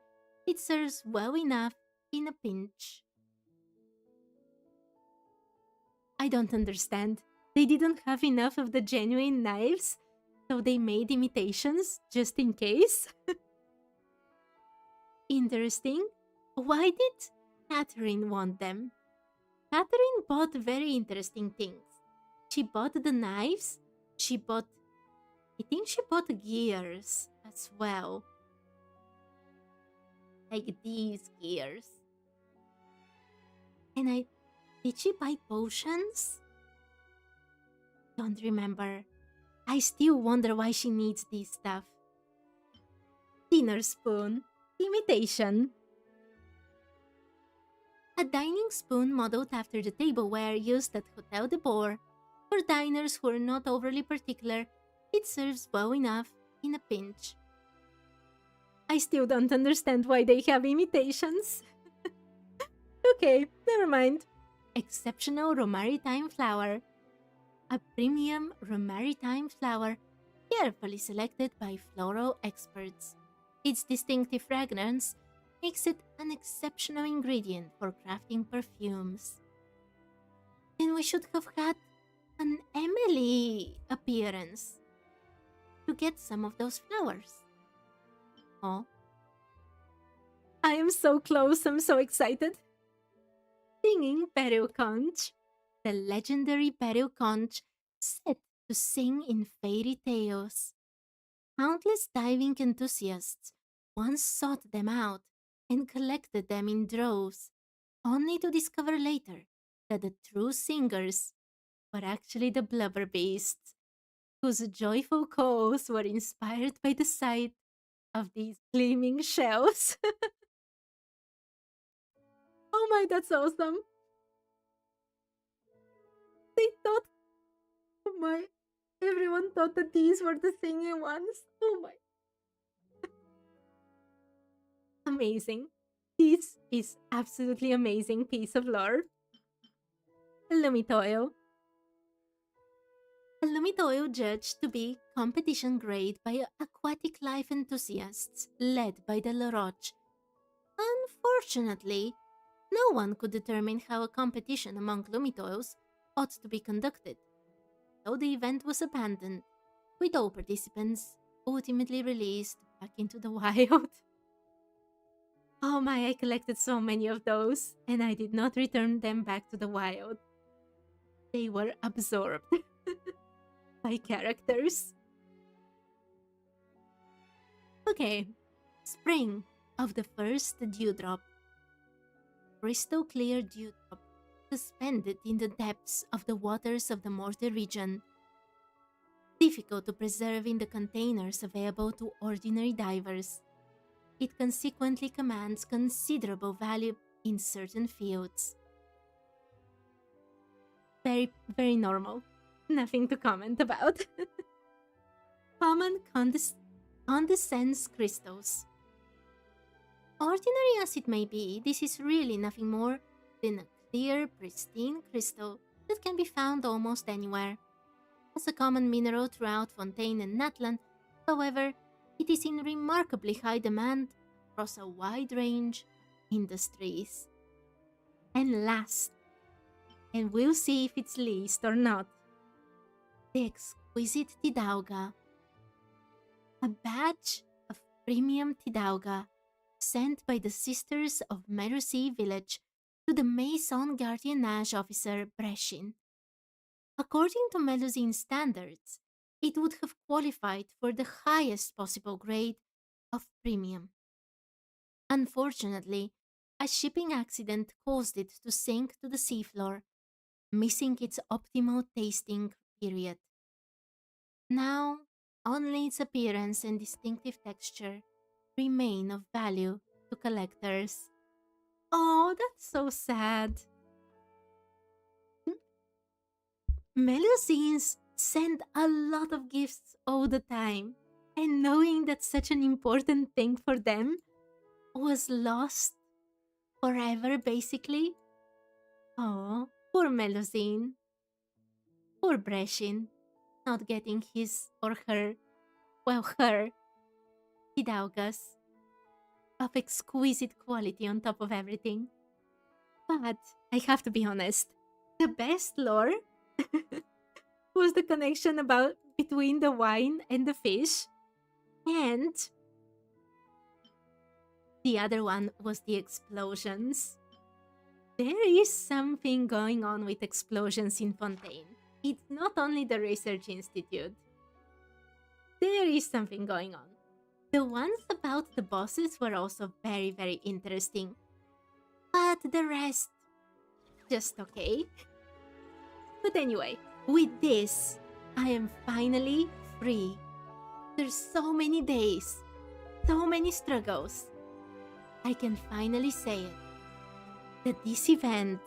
it serves well enough in a pinch. I don't understand. They didn't have enough of the genuine knives, so they made imitations just in case. Interesting. Why did Catherine want them? Catherine bought very interesting things. She bought the knives, I think she bought gears as well. Like these gears. And did she buy potions? Don't remember. I still wonder why she needs this stuff. Dinner spoon. Imitation. A dining spoon modeled after the tableware used at Hotel de Boer. For diners who are not overly particular, it serves well enough in a pinch. I still don't understand why they have imitations. Okay, never mind. Exceptional Romaritime flower. A premium Romaritime flower carefully selected by floral experts. Its distinctive fragrance makes it an exceptional ingredient for crafting perfumes. Then we should have had an Emily appearance to get some of those flowers. Oh. I am so close, I'm so excited. Singing Beryl Conch. The legendary Beryl Conch set to sing in fairy tales. Countless diving enthusiasts once sought them out and collected them in droves, only to discover later that the true singers were actually the blubber beasts, whose joyful calls were inspired by the sight of these gleaming shells. Oh my, that's awesome. They thought, oh my, everyone thought that these were the singing ones. Oh my. Amazing. This is absolutely amazing piece of lore. Lumitoil. A Lumitoil judged to be competition grade by aquatic life enthusiasts led by the Laroche. Unfortunately, no one could determine how a competition among Lumitoils ought to be conducted, so the event was abandoned, with all participants ultimately released back into the wild. Oh my, I collected so many of those, and I did not return them back to the wild. They were absorbed by characters. Okay, spring of the first dewdrop. Crystal clear dewdrop suspended in the depths of the waters of the Mortar region. Difficult to preserve in the containers available to ordinary divers. It consequently commands considerable value in certain fields. Very, very normal. Nothing to comment about. Common condescends crystals. Ordinary as it may be, this is really nothing more than a clear, pristine crystal that can be found almost anywhere. As a common mineral throughout Fontaine and Natlan, however, it is in remarkably high demand across a wide range of industries. And last, and we'll see if it's least or not, the exquisite Tidauga. A batch of premium Tidauga sent by the Sisters of Melusine village to the Maison Gardiennage officer Breshin. According to Melusine standards, it would have qualified for the highest possible grade of premium. Unfortunately, a shipping accident caused it to sink to the seafloor, missing its optimal tasting period. Now, only its appearance and distinctive texture remain of value to collectors. Oh, that's so sad. Melusines send a lot of gifts all the time, and knowing that such an important thing for them was lost forever, basically. Oh, poor Melusine. Poor Breshin, not getting his or her, well, her, Hidalgas of exquisite quality on top of everything. But I have to be honest, the best lore was the connection between the wine and the fish, and the other one was the explosions. There is something going on with explosions in Fontaine. It's not only the Research Institute. There is something going on. The ones about the bosses were also very, very interesting. But the rest, just okay. But anyway, with this, I am finally free. There's so many days, so many struggles. I can finally say it. That this event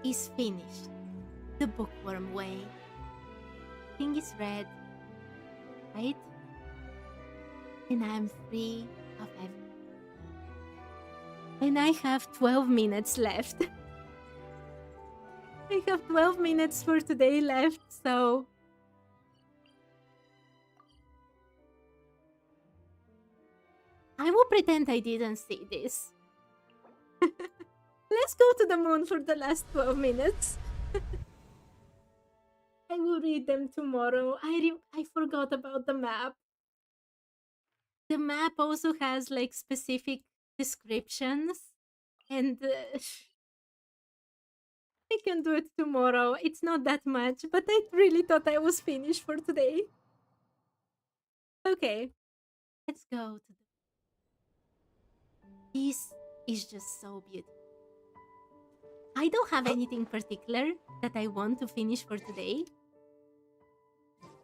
is finished the Bookworm way. Thing is read, right? And I'm free of everything. And I have 12 minutes left. I have 12 minutes for today left, so... I will pretend I didn't see this. Let's go to the moon for the last 12 minutes. I will read them tomorrow. I forgot about the map. The map also has like specific descriptions, and I can do it tomorrow. It's not that much, but I really thought I was finished for today. Okay, let's go to This is just so beautiful. I don't have anything particular that I want to finish for today,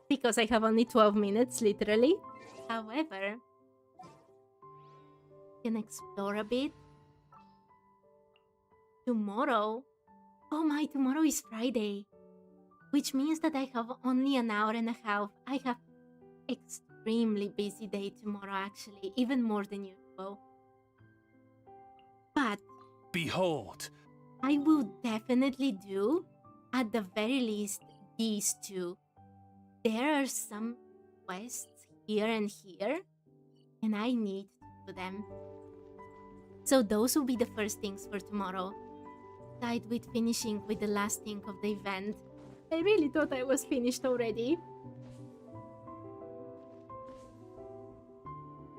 because I have only 12 minutes, literally. However, I can explore a bit. Tomorrow, oh my, tomorrow is Friday, which means that I have only an hour and a half. I have extremely busy day tomorrow, actually, even more than usual. But behold, I will definitely do, at the very least, these two. There are some quests here and here, and I need to do them. So those will be the first things for tomorrow. Aside with finishing with the last thing of the event. I really thought I was finished already.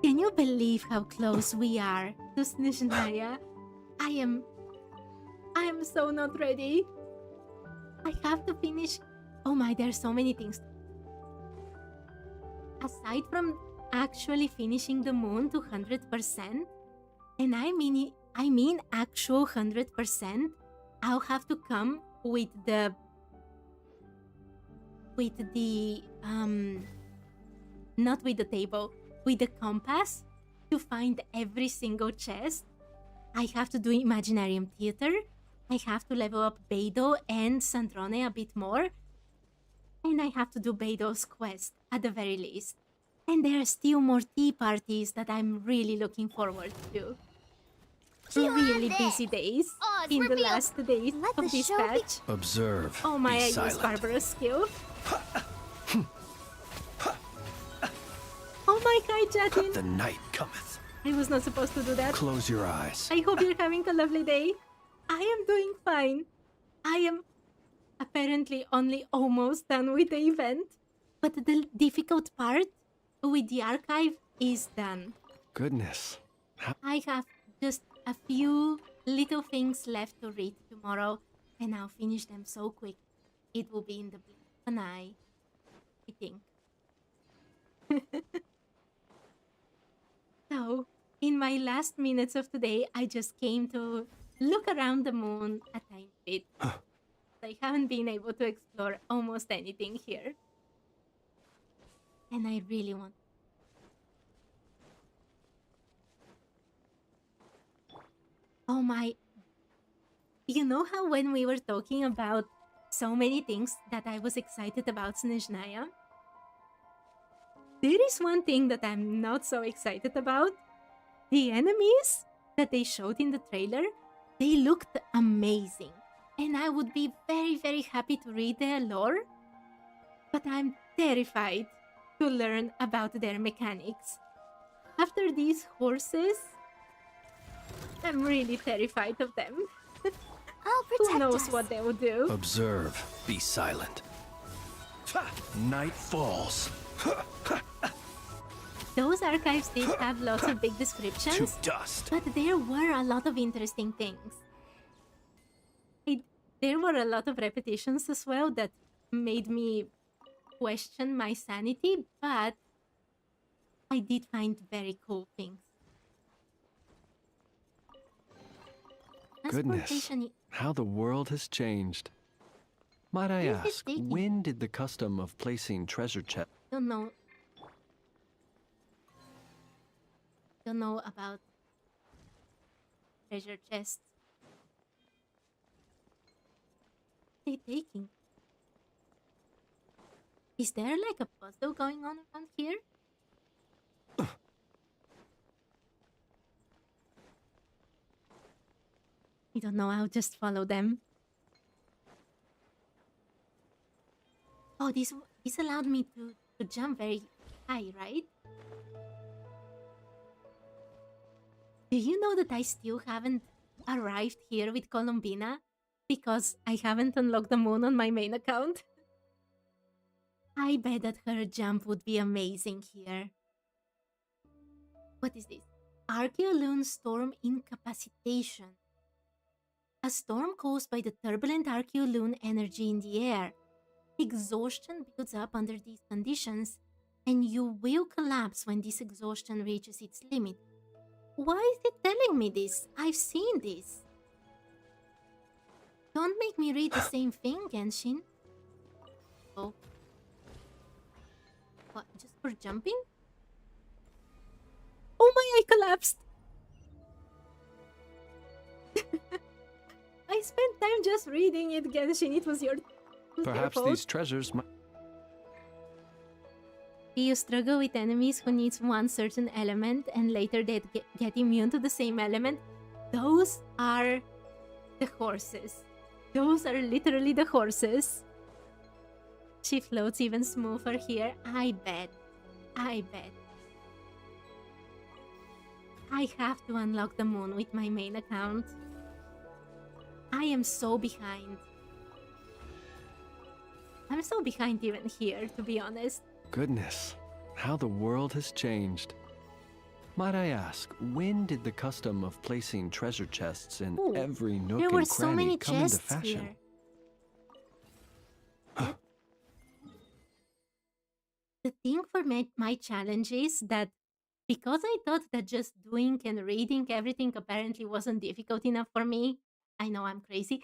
Can you believe how close we are to Snezhnaya? I am so not ready. I have to finish. Oh my, there's so many things. Aside from actually finishing the moon to 100%, and I mean actual 100%, I'll have to come with the not with the table, with the compass to find every single chest. I have to do Imaginarium Theater. I have to level up Beidou and Sandrone a bit more. And I have to do Beidou's quest at the very least. And there are still more tea parties that I'm really looking forward to. Really busy days in the last days of this patch. observe. Oh my, be I used silent. Barbara's skill. Oh my, hi Jatin. The night cometh. I was not supposed to do that. Close your eyes. I hope you're having a lovely day. I am doing fine. I am apparently only almost done with the event, but the difficult part with the archive is done. Goodness. I have just a few little things left to read tomorrow, and I'll finish them so quick. It will be in the blink of an eye, I think. So, in my last minutes of today, I just came to look around the moon a tiny bit. I haven't been able to explore almost anything here. And I really want. Oh my. You know how when we were talking about so many things that I was excited about Snezhnaya? There is one thing that I'm not so excited about. The enemies that they showed in the trailer, they looked amazing. And I would be very, very happy to read their lore. But I'm terrified to learn about their mechanics. After these horses, I'm really terrified of them. I'll protect Who knows us. what they will do? Observe. Be silent. Night falls. Those archives did have lots of big To descriptions, dust. but there were a lot of interesting things. There were a lot of repetitions as well that made me question my sanity, but I did find very cool things. Goodness. Transportation How the world has changed. Might I What is it ask, taking? when did the custom of placing treasure chests? don't know about treasure chests. They taking? Is there like a puzzle going on around here? I don't know, I'll just follow them. Oh, this allowed me to jump very high, right? Do you know that I still haven't arrived here with Columbina? Because I haven't unlocked the moon on my main account? I bet that her jump would be amazing here. What is this? Archeoloon Storm Incapacitation. A storm caused by the turbulent Archeoloon energy in the air. Exhaustion builds up under these conditions, and you will collapse when this exhaustion reaches its limit. Why is it telling me this? I've seen this. Don't make me read the same thing, Genshin. Oh. What, just for jumping? Oh my, I collapsed! I spent time just reading it, Genshin. It was your Perhaps fault. these treasures might... You struggle with enemies who needs one certain element and later they get immune to the same element. Those are the horses. Those are literally the horses. She floats even smoother here. I bet. I have to unlock the moon with my main account. I am so behind. I'm so behind even here, to be honest. Goodness, how the world has changed. Might I ask, when did the custom of placing treasure chests in Ooh, every nook There were and so cranny many come into chests fashion? here. The thing for my challenge is that because I thought that just doing and reading everything apparently wasn't difficult enough for me, I know I'm crazy,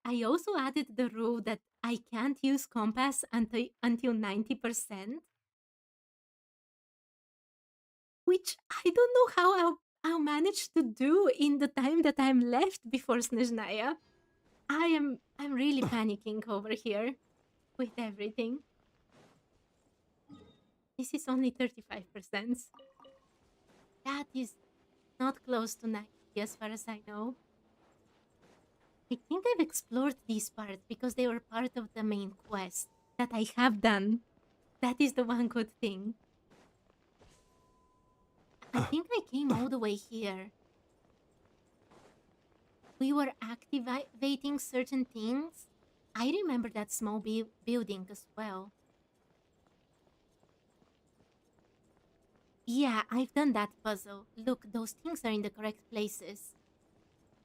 I also added the rule that I can't use compass until 90%, which I don't know how I'll manage to do in the time that I'm left before Snezhnaya. I'm really panicking over here with everything. This is only 35%. That is not close to 90 as far as I know. I think I've explored these parts because they were part of the main quest that I have done. That is the one good thing. I think I came all the way here. We were activating certain things. I remember that small building as well. Yeah, I've done that puzzle. Look, those things are in the correct places.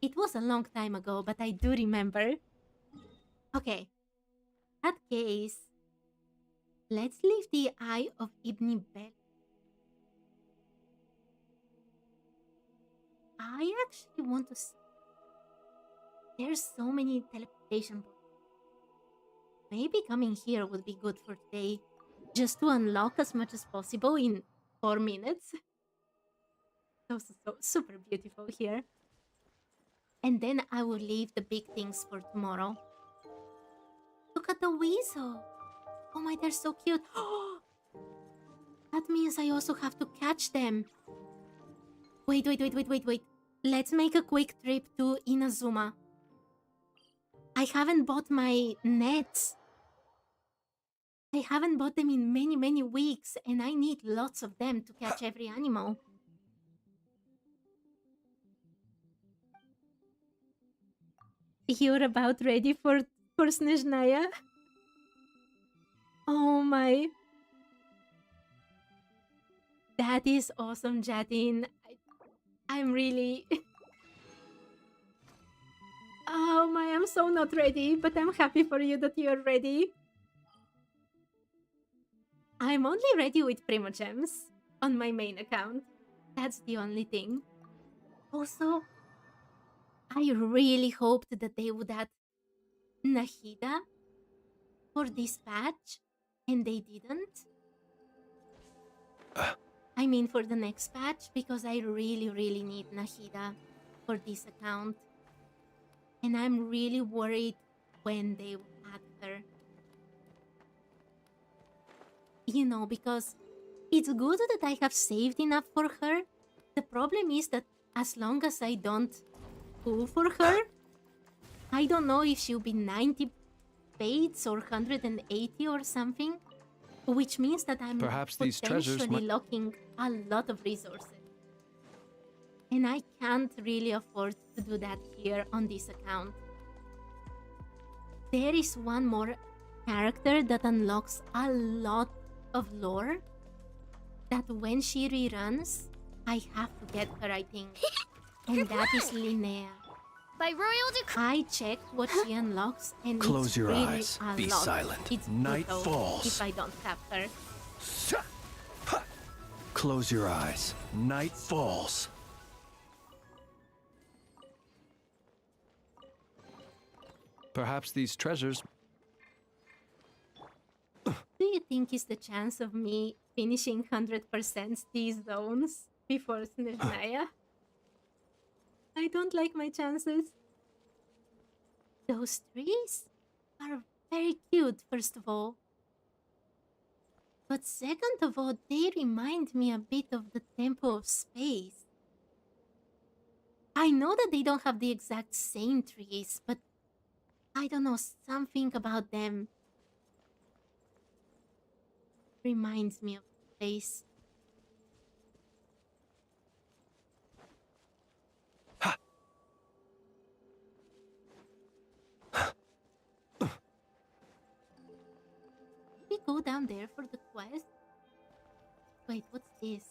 It was a long time ago, but I do remember. Okay. In that case, let's leave the Eye of Ibn Bel. I actually want to see. There's so many teleportation points. Maybe coming here would be good for today, just to unlock as much as possible in 4 minutes. So super beautiful here. And then I will leave the big things for tomorrow. Look at the weasel. Oh my, they're so cute. That means I also have to catch them. Wait. Let's make a quick trip to Inazuma. I haven't bought my nets. I haven't bought them in many weeks, and I need lots of them to catch every animal. You're about ready for Snezhnaya? Oh my. That is awesome, Jatin. I'm really... Oh my, I'm so not ready, but I'm happy for you that you're ready. I'm only ready with Primogems on my main account. That's the only thing. Also, I really hoped that they would add Nahida for this patch, and they didn't. I mean for the next patch, because I really need Nahida for this account. And I'm really worried when they will add her. You know, because it's good that I have saved enough for her. The problem is that as long as I don't go for her, I don't know if she'll be 90 fates or 180 or something. Which means that I'm Perhaps these treasures potentially locking a lot of resources. And I can't really afford to do that here on this account. There is one more character that unlocks a lot of lore that when she reruns, I have to get her, I think. And that is Linnea. By royal decree. I checked what she unlocks, and Close it's your really eyes. a Be lot. silent. It's Night brutal falls. if I don't have her. Close your eyes. Night falls. Perhaps these treasures... Do you think is the chance of me finishing 100% these zones before Snezhnaya? I don't like my chances. Those trees are very cute, first of all. But second of all, they remind me a bit of the Temple of Space. I know that they don't have the exact same trees, but I don't know, something about them reminds me of the place. We go down there for the quest? Wait, what's this?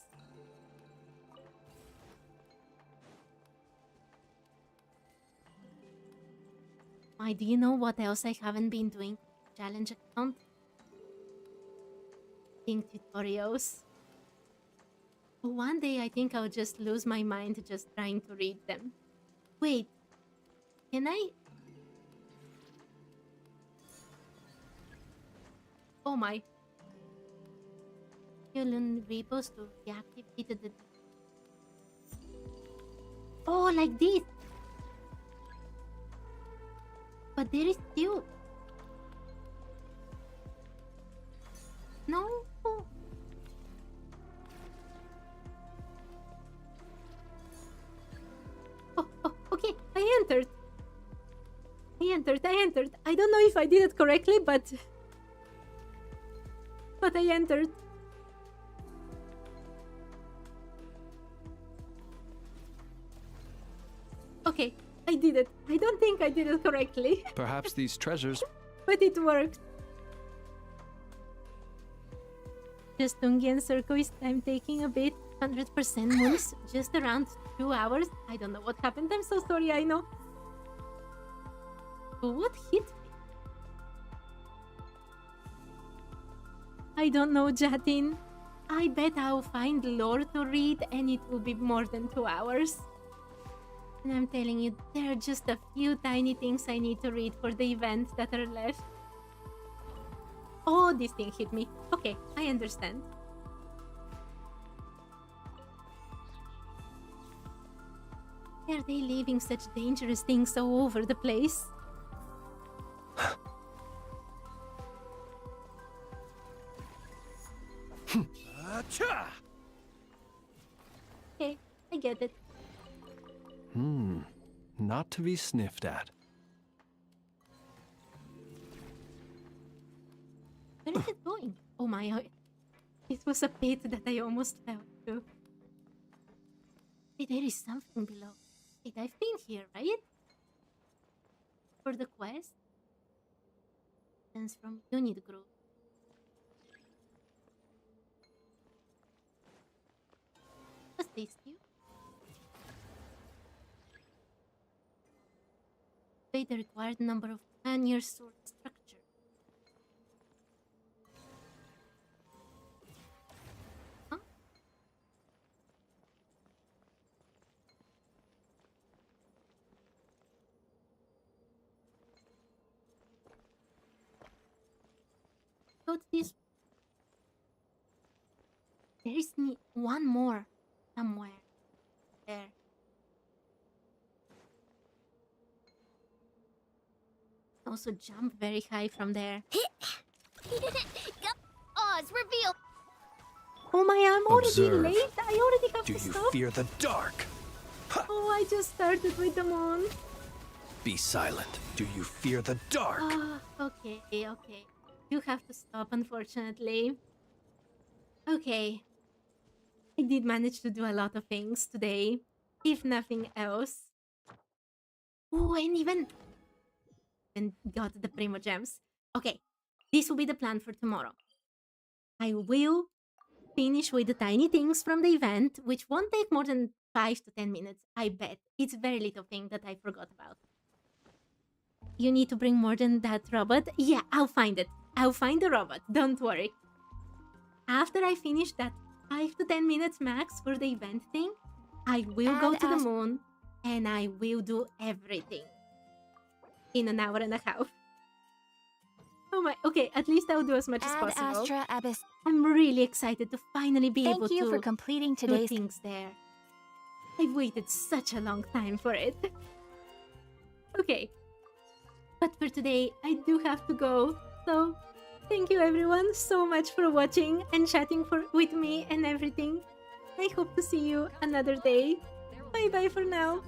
Why, do you know what else I haven't been doing? Challenge account? Think tutorials. One day I think I'll just lose my mind just trying to read them. Wait, can I? Oh my. Yulun repos to deactivate the... Oh, like this. But there is still... No. Oh, okay. I entered. I don't know if I did it correctly, but I entered. Okay, I did it. I don't think I did it correctly, Perhaps these treasures... but it worked. Just Tungian Circle is time taking a bit. 100% moves, just around 2 hours. I don't know what happened. I'm so sorry, I know. But what hit me? I don't know, Jatin. I bet I'll find lore to read and it will be more than 2 hours. And I'm telling you, there are just a few tiny things I need to read for the events that are left. Oh, this thing hit me. Okay, I understand. Why are they leaving such dangerous things all over the place? Okay, I get it. Not to be sniffed at. Where is it going? Oh my, it was a pit that I almost fell to. Hey, there is something below. Wait, I've been here, right? For the quest? Sense from unit group. Was this you? Wait, the required number of man-year sword structure. Huh? Go to this. There is one more somewhere. There. Also jump very high from there. He did it! Yep! Oz, reveal! Oh my, I'm already Observe. late. I already have Do to you stop. fear the dark? Oh, I just started with the moon. Be silent. Do you fear the dark? Ah, okay. You have to stop, unfortunately. Okay. I did manage to do a lot of things today, if nothing else. Oh, and even got the Primo Gems. Okay, this will be the plan for tomorrow. I will finish with the tiny things from the event, which won't take more than 5 to 10 minutes, I bet. It's a very little thing that I forgot about. You need to bring more than that robot? Yeah, I'll find it. I'll find the robot, don't worry. After I finish that 5 to 10 minutes max for the event thing, I will go to the moon and I will do everything in an hour and a half. Oh my, okay, at least I'll do as much as possible. Astra Abyss. I'm really excited to finally be able Thank you to for completing do today's. things there. I've waited such a long time for it. Okay. But for today, I do have to go. So, thank you everyone so much for watching and chatting with me and everything. I hope to see you another day. Bye bye for now.